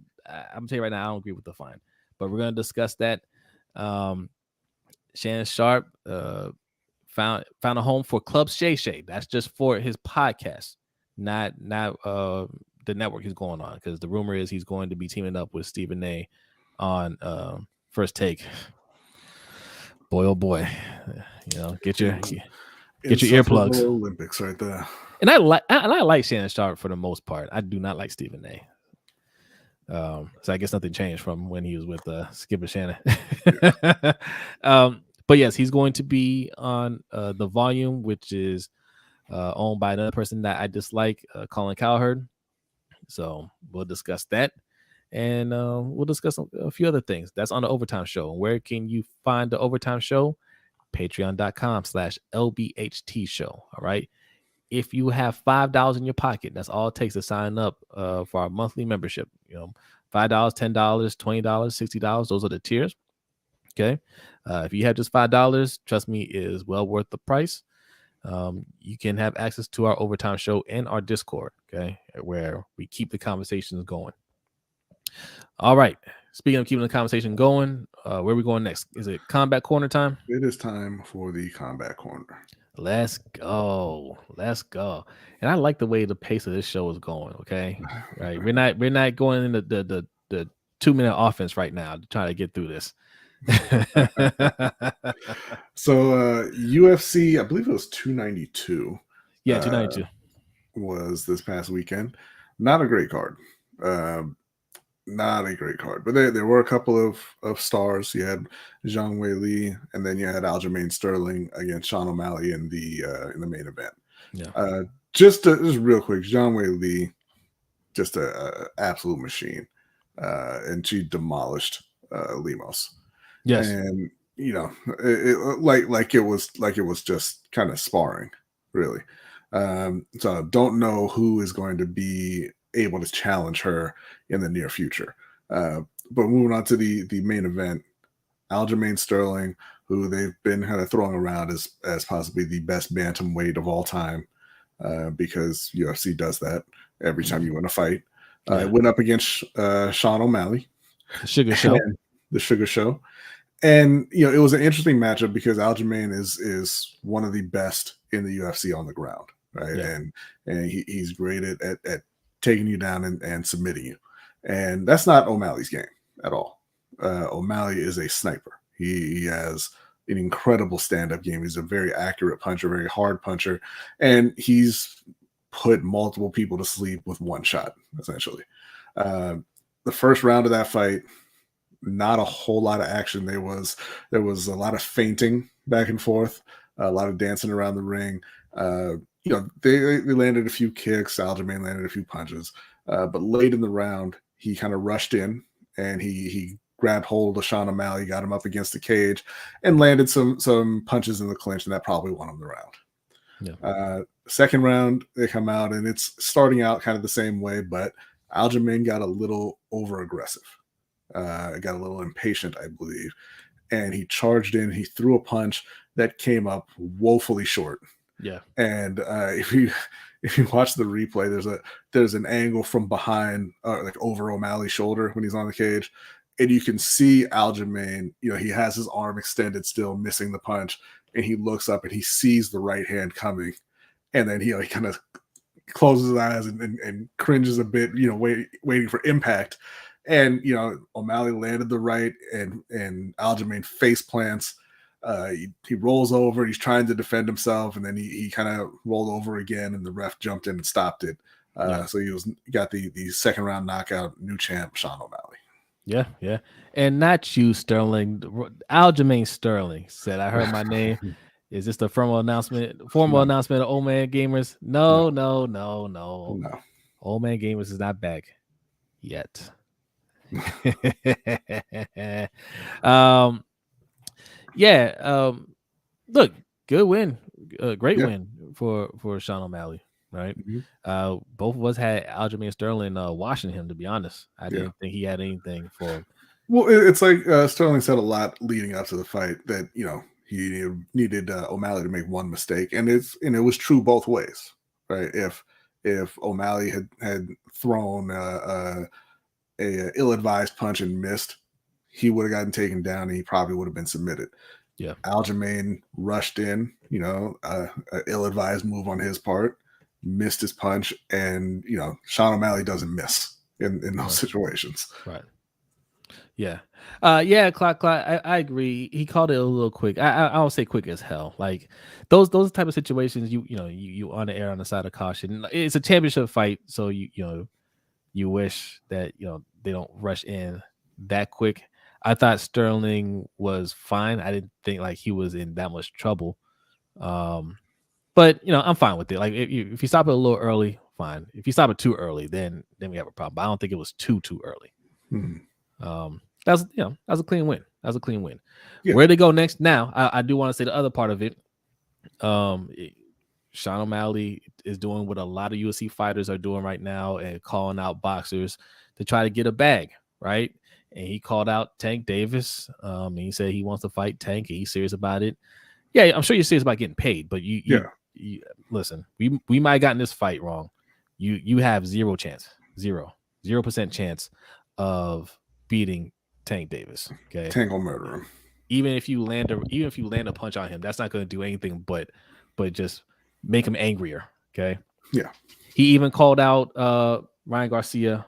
tell you right now, I don't agree with the fine, but we're gonna discuss that. Shannon Sharp found a home for Club Shay Shay. That's just for his podcast, not the network he's going on, because the rumor is he's going to be teaming up with Stephen A on First Take. Boy, oh boy, get your earplugs. Olympics right there. And I like Shannon Sharp for the most part. I do not like Stephen A. So I guess nothing changed from when he was with Skipper Shannon. But yes, he's going to be on the Volume, which is owned by another person that I dislike, Colin Cowherd. So we'll discuss that, and we'll discuss a few other things. That's on the Overtime Show. Where can you find the Overtime Show? Patreon.com/LBHT Show. All right. If you have $5 in your pocket, that's all it takes to sign up for our monthly membership. $5, $10, $20, $60. Those are the tiers. Okay. If you have just $5, trust me, it is well worth the price. You can have access to our Overtime Show and our Discord, okay, where we keep the conversations going. All right. Speaking of keeping the conversation going, where are we going next? Is it Combat Corner time? It is time for the Combat Corner. Let's go. And I like the way the pace of this show is going. Okay, right. We're not going into the 2-minute offense right now to try to get through this. So UFC, I believe it was 292. Yeah, 292 was this past weekend. Not a great card. Not a great card, but there were a couple of stars. You had Zhang Weili, and then you had Aljamain Sterling against Sean O'Malley in the main event. Yeah. Just real quick, Zhang Weili, just a absolute machine, and she demolished Lemos. Yes, and it was just kind of sparring, really. So don't know who is going to be able to challenge her in the near future. But moving on to the main event, Aljamain Sterling, who they've been kind of throwing around as possibly the best bantamweight of all time, because UFC does that every time you win a fight. Went up against Sean O'Malley, the Sugar Show. And it was an interesting matchup because Aljamain is one of the best in the UFC on the ground, right? Yeah. And he's great at taking you down and submitting you. And that's not O'Malley's game at all. O'Malley is a sniper. He has an incredible stand-up game. He's a very accurate puncher, very hard puncher, and he's put multiple people to sleep with one shot, essentially. The first round of that fight, not a whole lot of action. There was a lot of feinting back and forth. a lot of dancing around the ring. They landed a few kicks. Aljamain landed a few punches, but late in the round, he kind of rushed in and he grabbed hold of Sean O'Malley, got him up against the cage, and landed some punches in the clinch, and that probably won him the round. Yeah. Second round, they come out, and it's starting out kind of the same way, but Aljamain got a little over aggressive, got a little impatient, I believe, and he charged in. He threw a punch that came up woefully short. Yeah. And if you watch the replay, there's an angle from behind, like over O'Malley's shoulder when he's on the cage, and you can see Aljamain. He has his arm extended, still missing the punch, and he looks up and he sees the right hand coming, and then he kind of closes his eyes and cringes a bit, waiting for impact. And O'Malley landed the right, and Aljamain face plants. He rolls over. He's trying to defend himself, and then he kind of rolled over again, and the ref jumped in and stopped it. So he got the second round knockout, new champ Sean O'Malley. Yeah. And not you, Sterling. Aljamain Sterling said, "I heard my name." Is this the formal announcement of Old Man Gamers? No. Old Man Gamers is not back yet. Look, good win, great win for Sean O'Malley, right? Mm-hmm. Both of us had Aljamain Sterling washing him. To be honest, I didn't think he had anything for him. Well, it's like Sterling said a lot leading up to the fight that he needed O'Malley to make one mistake, and it was true both ways, right? If O'Malley had thrown a ill-advised punch and missed, he would have gotten taken down, and he probably would have been submitted. Yeah, Aljamain rushed in, a ill-advised move on his part, missed his punch, and Sean O'Malley doesn't miss in those situations, right? Yeah. Clock. I agree. He called it a little quick. I would say quick as hell. Like those type of situations, you on the air on the side of caution. It's a championship fight, so you wish that they don't rush in that quick. I thought Sterling was fine. I didn't think like he was in that much trouble. But I'm fine with it. Like if you stop it a little early, fine. If you stop it too early, then we have a problem. But I don't think it was too early. That was a clean win. That was a clean win. Yeah. Where they go next? Now, I do want to say the other part of it. Sean O'Malley is doing what a lot of UFC fighters are doing right now and calling out boxers to try to get a bag, right? And he called out Tank Davis. And he said he wants to fight Tank. And he's serious about it. Yeah, I'm sure you're serious about getting paid, but you listen. We might have gotten this fight wrong. You have 0% chance of beating Tank Davis. Okay, Tank will murder him. Even if you land a punch on him, that's not going to do anything but just make him angrier. Okay. Yeah. He even called out Ryan Garcia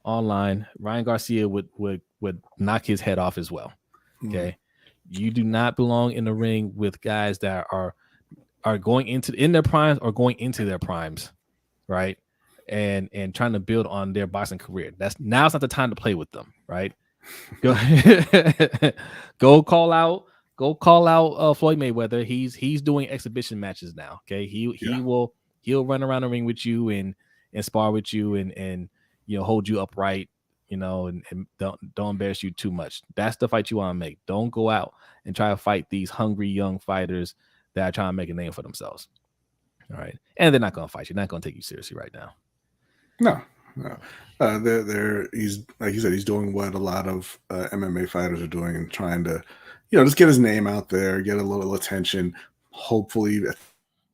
online. Ryan Garcia would knock his head off as well. Okay. You do not belong in the ring with guys that are going in their primes or going into their primes, right? And trying to build on their boxing career. Now's not the time to play with them, right? Go call out Floyd Mayweather. He's doing exhibition matches now. Okay, he'll run around the ring with you and spar with you and hold you upright, and don't embarrass you too much. That's the fight you want to make. Don't go out and try to fight these hungry young fighters that are trying to make a name for themselves. All right, and they're not going to fight you. They're not going to take you seriously right now. No. He's like you said, he's doing what a lot of MMA fighters are doing and trying to, just get his name out there, get a little attention. Hopefully,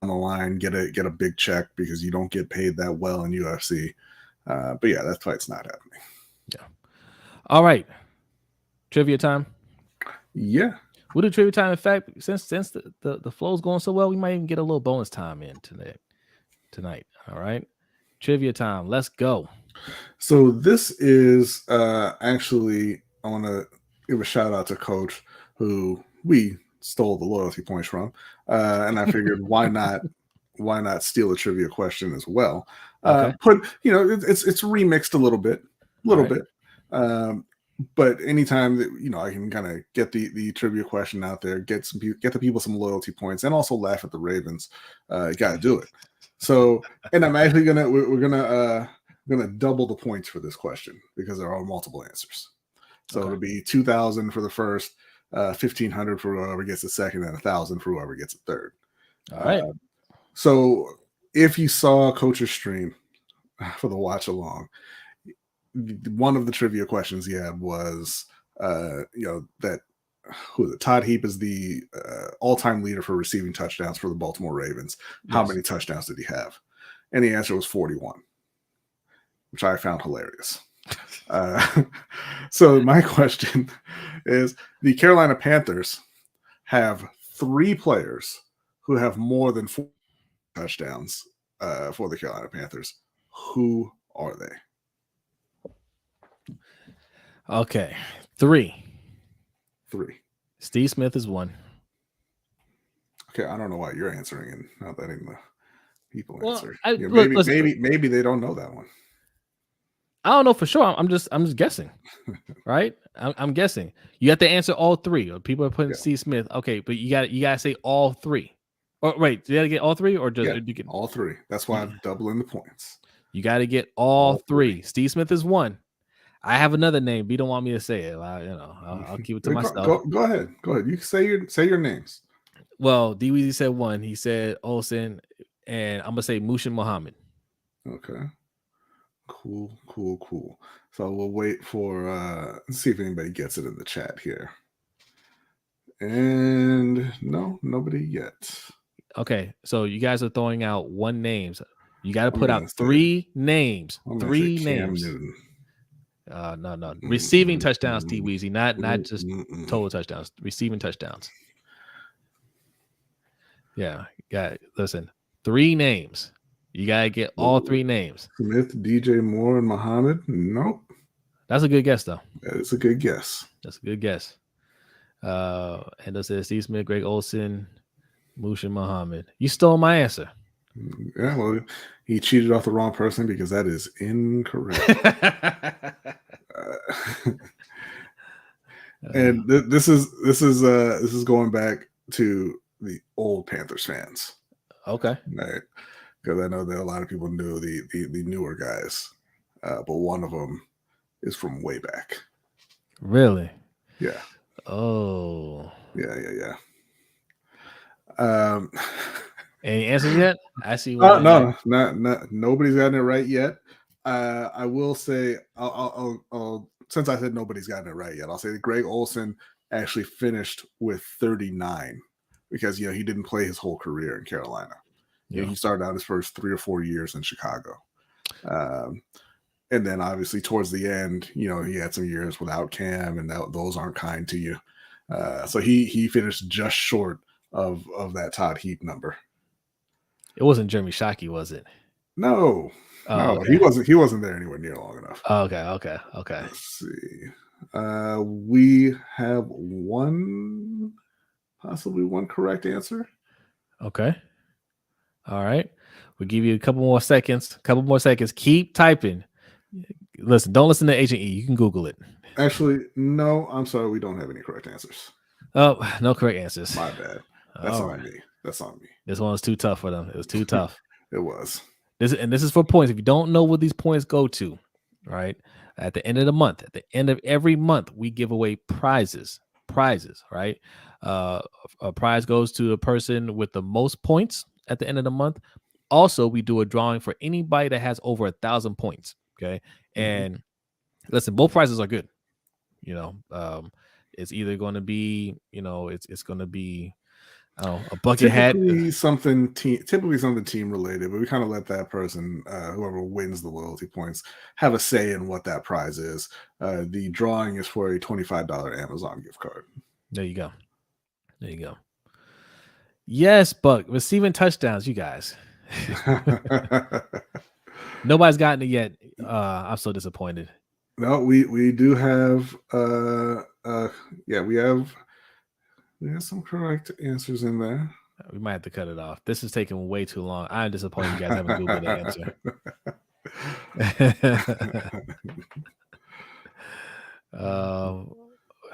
on the line, get a big check because you don't get paid that well in UFC. But yeah, that fight's not happening. Yeah. All right. Trivia time. Yeah. We'll do trivia time. In fact, since the flow's going so well, we might even get a little bonus time in tonight. All right. Trivia time. Let's go. So this is actually, I want to give a shout out to Coach, who we stole the loyalty points from, and I figured why not steal a trivia question as well. Okay. It's remixed a little bit. But anytime that I can kind of get the trivia question out there, get the people some loyalty points, and also laugh at the Ravens, got to do it. So, and I'm actually we're gonna double the points for this question because there are multiple answers. So it'll be 2,000 for the first, 1,500 for whoever gets a second, and 1,000 for whoever gets a third. All right. So if you saw Coach's stream for the watch along, one of the trivia questions he had was, that Todd Heap is the all-time leader for receiving touchdowns for the Baltimore Ravens. How many touchdowns did he have? And the answer was 41, which I found hilarious. So my question is, the Carolina Panthers have 3 players who have more than 4 touchdowns for the Carolina Panthers. Who are they? Okay. 3. 3. Steve Smith is 1. Okay, I don't know why you're answering and not letting the people answer. Maybe they don't know that one. I don't know for sure. I'm just guessing, right? I'm guessing. You have to answer all 3. People are putting Steve Smith. Okay, but you gotta say all 3. Or wait, you gotta get all 3, or just you get all 3. That's why I'm doubling the points. You gotta get all 3. Steve Smith is 1. I have another name, but you don't want me to say it. I'll keep it to myself. Go ahead. You can say your names. Well, D-Weezy said 1. He said Olsen, and I'm gonna say Mushin Muhammad. Okay. Cool. So we'll wait for see if anybody gets it in the chat here. And no, nobody yet. Okay, so you guys are throwing out 1 names. You got to put out 3 names. 3 names. Newton. No. Receiving touchdowns, T-Weezy, not just total touchdowns. Receiving touchdowns. Yeah, listen. 3 names. You gotta get all 3 names. Smith, DJ Moore, and Muhammad. Nope. That's a good guess, though. It's a good guess. That's a good guess. And it says Steve Smith, Greg Olsen, Mushin Muhammad. You stole my answer. Yeah, well, he cheated off the wrong person because that is incorrect. And this is going back to the old Panthers fans. Okay. Right. Because I know that a lot of people knew the newer guys, but one of them is from way back. Really? Yeah. Oh. Yeah. Any answers yet? I see one. No, not nobody's gotten it right yet. I will say, I'll since I said nobody's gotten it right yet, I'll say that Greg Olsen actually finished with 39 because he didn't play his whole career in Carolina. Yeah. He started out his first 3 or 4 years in Chicago. And then obviously towards the end, he had some years without Cam, and those aren't kind to you. So he finished just short of that Todd Heap number. It wasn't Jeremy Shockey, was it? No. No, okay. He wasn't there anywhere near long enough. Okay. Let's see. We have possibly one correct answer. Okay. All right. We'll give you a couple more seconds. Keep typing. Listen, don't listen to Agent E. You can Google it. Actually, no, I'm sorry. We don't have any correct answers. Oh, no correct answers. My bad. That's on me. That's on me. This one was too tough for them. It was too tough. It was. This is for points. If you don't know what these points go to, right? At the end of the month, at the end of every month, we give away prizes, right? A prize goes to the person with the most points at the end of the month. Also, we do a drawing for anybody that has over 1,000 points. Okay. And listen, both prizes are good. It's either going to be, it's going to be a bucket hat. Typically something team related, but we kind of let that person, whoever wins the loyalty points, have a say in what that prize is. The drawing is for a $25 Amazon gift card. There you go. Yes, Buck, receiving touchdowns, you guys. Nobody's gotten it yet. I'm so disappointed. No, we do have we have some correct answers in there. We might have to cut it off. This is taking way too long. I'm disappointed you guys haven't Googled the answer.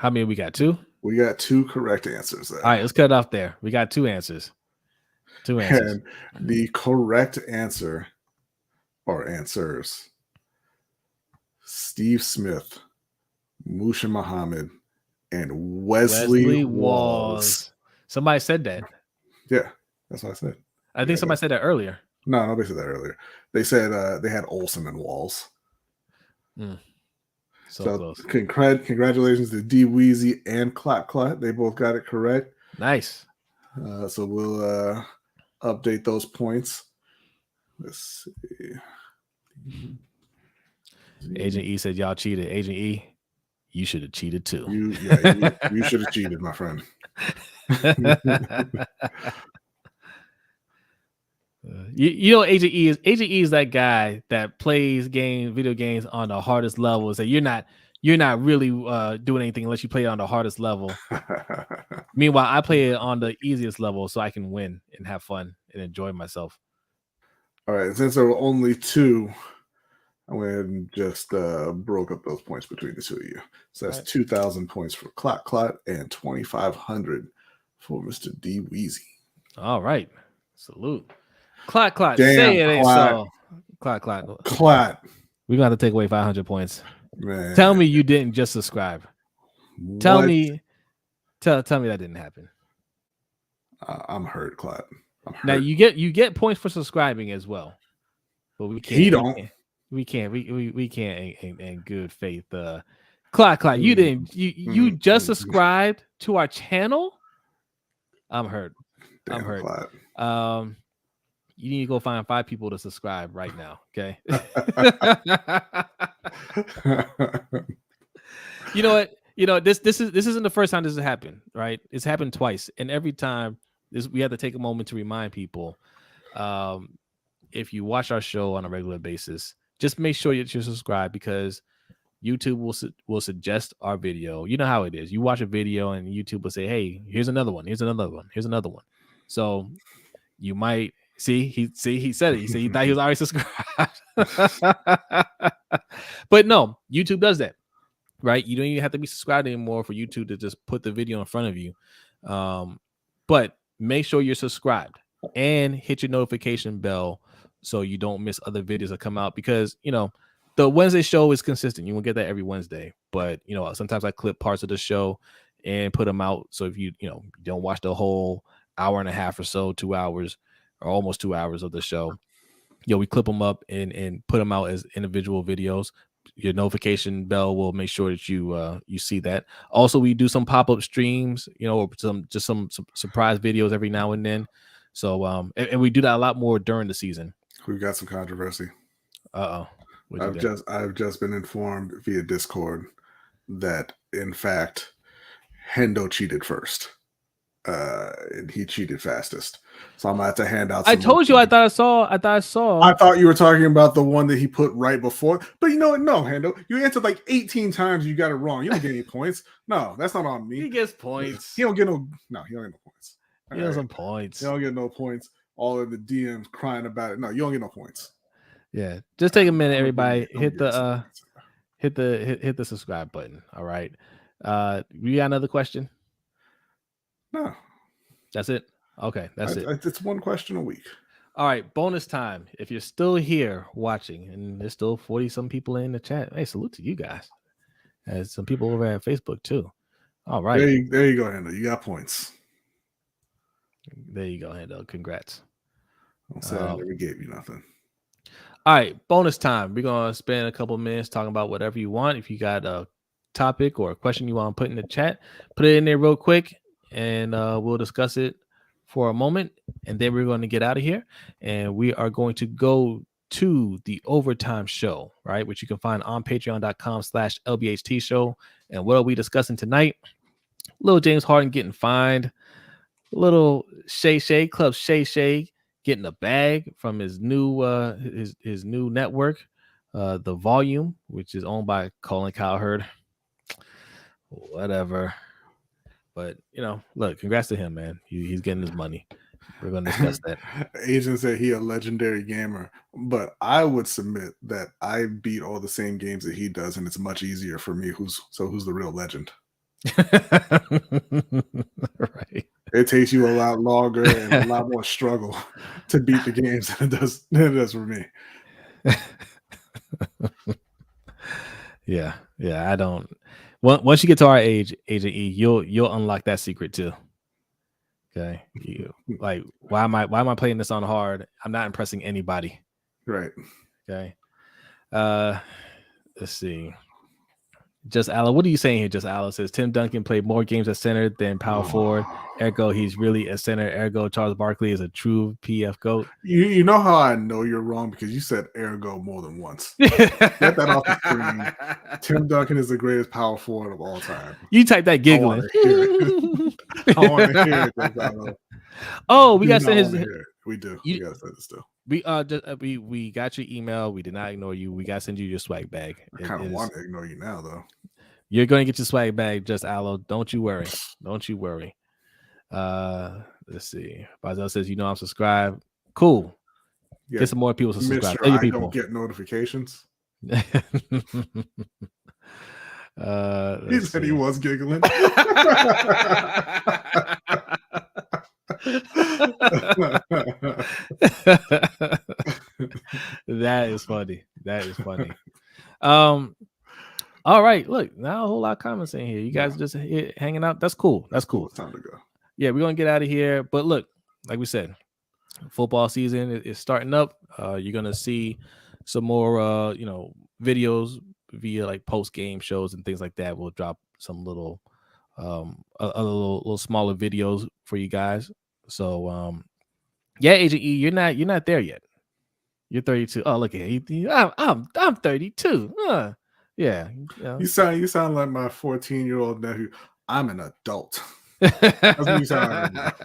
How many we got? 2? We got 2 correct answers there. All right, let's cut it off there. We got 2 answers. 2 answers. And the correct answer or answers: Steve Smith, Musha Muhammad, and Wesley Walls. Somebody said that. Yeah, that's what I said. I think somebody said that earlier. No, nobody said that earlier. They said they had Olsen and Walls. So close. Congratulations to D Weezy and Clot Clot. They both got it correct. Nice. So we'll update those points. Let's see. Agent E said y'all cheated. Agent E, you should have cheated too. You should have cheated, my friend. You know, Agent E is that guy that plays video games on the hardest level. So you're not really doing anything unless you play it on the hardest level. Meanwhile, I play it on the easiest level so I can win and have fun and enjoy myself. All right, since there were only 2, I went ahead and just broke up those points between the 2 of you. So that's 2,000 points for Clot Clot and 2,500 for Mr. D Weezy. All right, salute. Clot. Damn, say it ain't Clot. so. Clot. We're gonna have to take away 500 points. Man. Tell me you didn't just subscribe. Tell me that didn't happen. I'm hurt, Clot. Now you get points for subscribing as well, but we can't. He don't. We can't in good faith. Clot. You didn't. You just subscribed to our channel. I'm hurt. Damn, I'm hurt. Clot. You need to go find 5 people to subscribe right now. Okay. You know what? This isn't the first time this has happened, right? It's happened twice, and every time we have to take a moment to remind people. If you watch our show on a regular basis, just make sure that you're subscribed, because YouTube will suggest our video. You know how it is. You watch a video and YouTube will say, "Hey, here's another one. Here's another one. Here's another one." So you might see. He said it. He said he thought he was already subscribed. But no, YouTube does that, right? You don't even have to be subscribed anymore for YouTube to just put the video in front of you. But make sure you're subscribed and hit your notification bell so you don't miss other videos that come out, because the Wednesday show is consistent. You won't get that every Wednesday, but sometimes I clip parts of the show and put them out. So if you don't watch the whole hour and a half or so, 2 hours or almost 2 hours of the show, we clip them up and put them out as individual videos. Your notification bell will make sure that you see that. Also, we do some pop-up streams, or some surprise videos every now and then. So and we do that a lot more during the season. We've got some controversy. I've just been informed via Discord that in fact Hendo cheated first. And he cheated fastest. So I'm gonna have to hand out. I told you. I thought I saw. I thought you were talking about the one that he put right before. But you know what? No, Hendo, you answered like 18 times. You got it wrong. You don't get any points. No, that's not on me. He gets points. He don't get no. No, he don't get no points. He has some points. You don't get no points. All of the DMs crying about it. No, you don't get no points. Yeah, just take a minute, everybody. Hit the subscribe button. All right. You got another question? No. That's it? Okay, that's it. It's one question a week. All right, bonus time. If you're still here watching, and there's still 40-some people in the chat, hey, salute to you guys. There's some people over at Facebook too. All right. There you go, Hendo. You got points. There you go, Hendo. Congrats. Don't say I never gave you nothing. All right, bonus time. We're going to spend a couple minutes talking about whatever you want. If you got a topic or a question you want to put in the chat, put it in there real quick, and we'll discuss it for a moment, and then we're going to get out of here, and we are going to go to the Overtime Show, right, which you can find on patreon.com/LBHT Show. And what are we discussing tonight? Little James Harden getting fined, little Shay Club Shay getting a bag from his new his new network, the Volume, which is owned by Colin Cowherd. Whatever. But, look, congrats to him, man. He's getting his money. We're going to discuss that. Agent said he a legendary gamer, but I would submit that I beat all the same games that he does, and it's much easier for me. Who's the real legend? Right. It takes you a lot longer and a lot more struggle to beat the games than it does for me. Yeah. I don't. Once you get to our age, Agent E, you'll unlock that secret too. Okay. Why am I playing this on hard? I'm not impressing anybody. Right. Okay. Let's see. Just Alan, what are you saying here? Just Alan says Tim Duncan played more games at center than power forward. Ergo, he's really a center. Ergo, Charles Barkley is a true PF GOAT. You know how I know you're wrong because you said ergo more than once. Get that off the screen. Tim Duncan is the greatest power forward of all time. You type that giggling. I want to hear it. Oh, we got to send his. We do. We got to send this still. We got your email. We did not ignore you. We got to send you your swag bag. I kind of want to ignore you now, though. You're going to get your swag bag, just Aloe. Don't you worry. Don't you worry. Let's see. Bazel says, I'm subscribed. Cool. Yeah, get some more people to subscribe. Tell your people. Don't get notifications. He said he was giggling. That is funny. All right, look, now a whole lot of comments in here. You guys just hanging out. That's cool. It's time to go. Yeah, we're gonna get out of here. But look, like we said, football season is starting up. You're gonna see some more videos via like post-game shows and things like that. We'll drop some little little smaller videos for you guys. So yeah, Agent E, you're not there yet. You're 32. Oh, look at you. I'm 32. Yeah. You sound like my 14-year-old nephew. I'm an adult. That's what you sound like.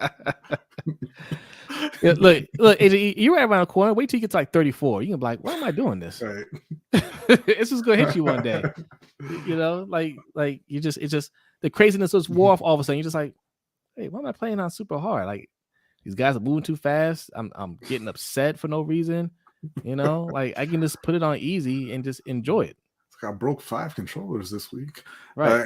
Yeah, look, Agent E, you're right around the corner. Wait till you get to like 34. You can be like, why am I doing this? Right. It's just gonna hit you one day. Like it's just the craziness just wore off all of a sudden. You're just like, hey, why am I playing on super hard? Like these guys are moving too fast. I'm getting upset for no reason. Like I can just put it on easy and just enjoy it. I broke 5 controllers this week. Right.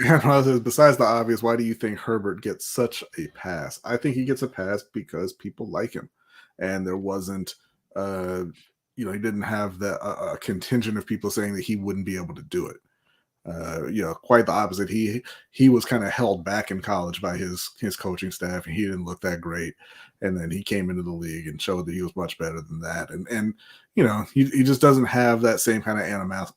Besides the obvious, why do you think Herbert gets such a pass? I think he gets a pass because people like him, and there wasn't, he didn't have a contingent of people saying that he wouldn't be able to do it. Quite the opposite. He was kind of held back in college by his coaching staff, and he didn't look that great. And then he came into the league and showed that he was much better than that. And he just doesn't have that same kind of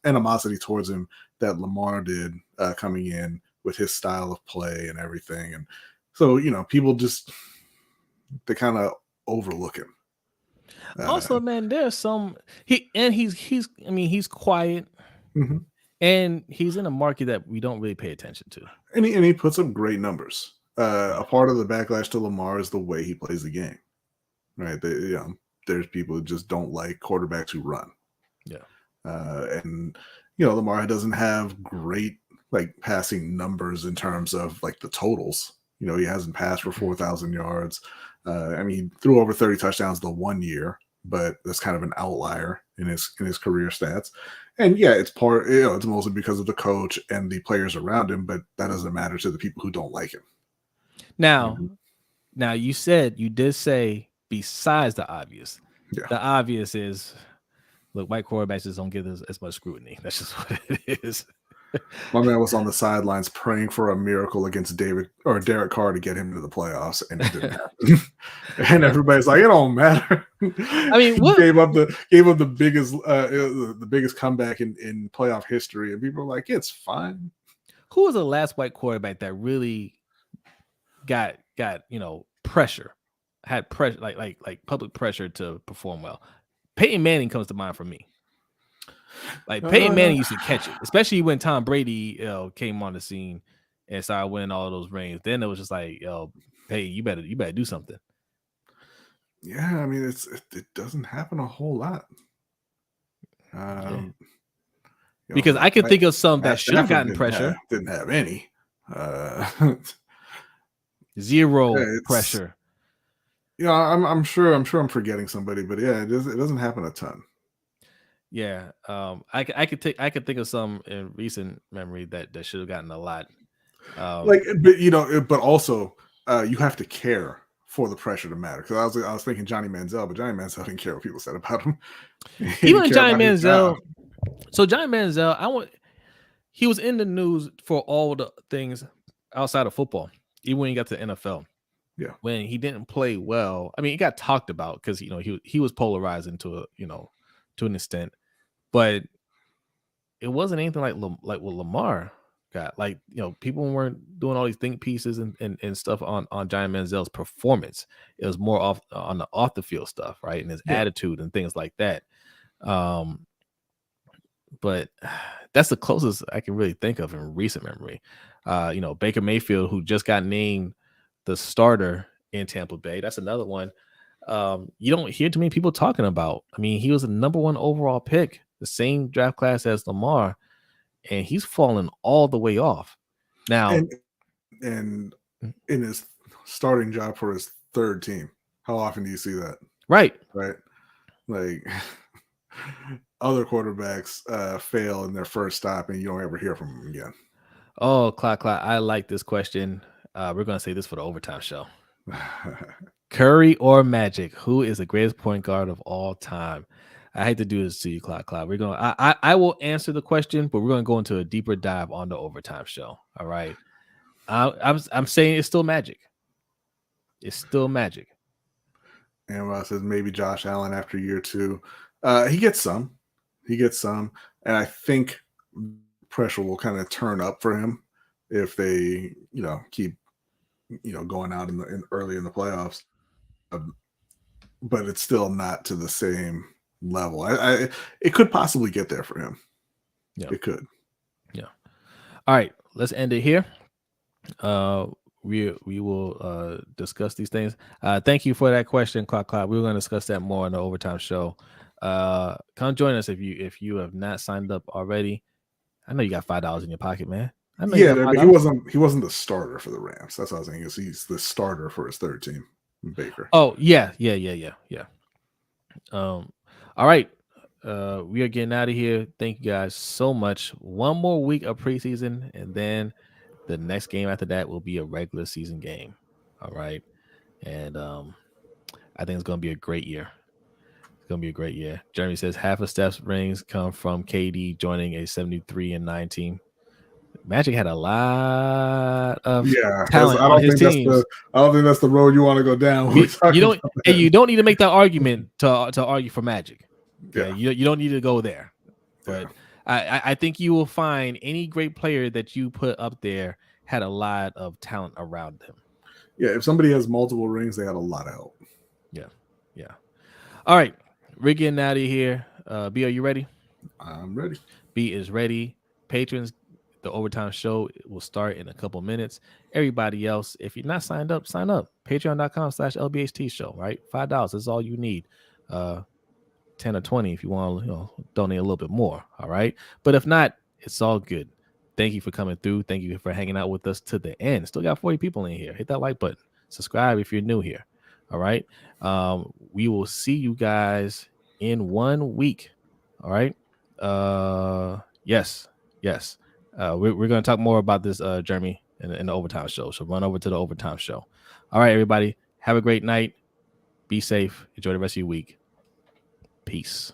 animosity towards him that Lamar did coming in with his style of play and everything. And so people just they kind of overlook him. Also, man, there's some he's quiet. Mm-hmm. And he's in a market that we don't really pay attention to. And he puts up great numbers. A part of the backlash to Lamar is the way he plays the game. Right? There's people who just don't like quarterbacks who run. Yeah. And Lamar doesn't have great like passing numbers in terms of like the totals. He hasn't passed for 4,000 yards. He threw over 30 touchdowns the 1 year, but that's kind of an outlier in his career stats. And yeah, it's it's mostly because of the coach and the players around him, but that doesn't matter to the people who don't like him. Now you did say besides the obvious. Yeah. The obvious is, look, white quarterbacks just don't get as much scrutiny. That's just what it is. My man was on the sidelines praying for a miracle against Derek Carr to get him to the playoffs, and it didn't happen. And everybody's like, it don't matter. What? Gave up the biggest comeback in playoff history, and people are like, it's fine. Who was the last white quarterback that really got pressure, had pressure like public pressure to perform well? Peyton Manning comes to mind for me. Like Peyton Manning used to catch it, especially when Tom Brady came on the scene and started winning all of those rings. Then it was just like, hey, you better do something. Yeah, it doesn't happen a whole lot. Because I can think of some that should have gotten pressure. Didn't have any. Zero pressure. I'm sure I'm forgetting somebody, but yeah, it doesn't happen a ton. Yeah, I could think of some in recent memory that should have gotten a lot. But also you have to care for the pressure to matter. Because I was thinking Johnny Manziel, but Johnny Manziel didn't care what people said about him. He Even didn't care Johnny about his job. Manziel. So Johnny Manziel, he was in the news for all the things outside of football, even when he got to the NFL. Yeah. When he didn't play well, I mean, he got talked about because he was polarizing to an extent, but it wasn't anything like what Lamar got. Like, people weren't doing all these think pieces and stuff on Johnny Manziel's performance. It was more on the off the field stuff, right, and his attitude and things like that. But that's the closest I can really think of in recent memory. Baker Mayfield, who just got named the starter in Tampa Bay. That's another one you don't hear too many people talking about. I mean, he was the number 1 overall pick, the same draft class as Lamar, and he's fallen all the way off. Now, and in his starting job for his third team, how often do you see that? Right. Like other quarterbacks fail in their first stop, and you don't ever hear from them again. Oh, Clock, I like this question. We're going to say this for the overtime show. Curry or Magic? Who is the greatest point guard of all time? I hate to do this to you, Clock. We're going. I will answer the question, but we're going to go into a deeper dive on the overtime show. All right. I'm saying it's still Magic. It's still Magic. And Ross says maybe Josh Allen after year 2. He gets some, and I think pressure will kind of turn up for him if they, keep, going out in early in the playoffs. But it's still not to the same level. It could possibly get there for him. Yeah, it could. Yeah. All right, let's end it here. We will discuss these things. Thank you for that question, Clock. We're going to discuss that more in the overtime show. Come join us if you have not signed up already. I know you got $5 in your pocket, man. I know. Yeah, but he wasn't the starter for the Rams. That's what I was saying. He's the starter for his third team, Baker. Oh yeah. All right. We are getting out of here. Thank you guys so much. One more week of preseason, and then the next game after that will be a regular season game. All right. And I think it's going to be a great year. It's going to be a great year. Jeremy says half of Steph's rings come from KD joining a 73-9 team. Magic had a lot of talent on his teams. I don't think that's the road you want to go down. You don't need to make that argument to argue for Magic. Yeah, you don't need to go there. But I think you will find any great player that you put up there had a lot of talent around him. Yeah, if somebody has multiple rings, they had a lot of help. Yeah. All right, we're getting out of here. B, are you ready? I'm ready. B is ready. Patrons, the overtime show will start in a couple minutes. Everybody else, if you're not signed up, sign up. Patreon.com/LBHT Show, right? $5 is all you need. 10 or 20 if you want to donate a little bit more. All right. But if not, it's all good. Thank you for coming through. Thank you for hanging out with us to the end. Still got 40 people in here. Hit that like button. Subscribe if you're new here. All right. We will see you guys in 1 week. All right. Yes. We're going to talk more about this, Jeremy, in the overtime show. So run over to the overtime show. All right, everybody. Have a great night. Be safe. Enjoy the rest of your week. Peace.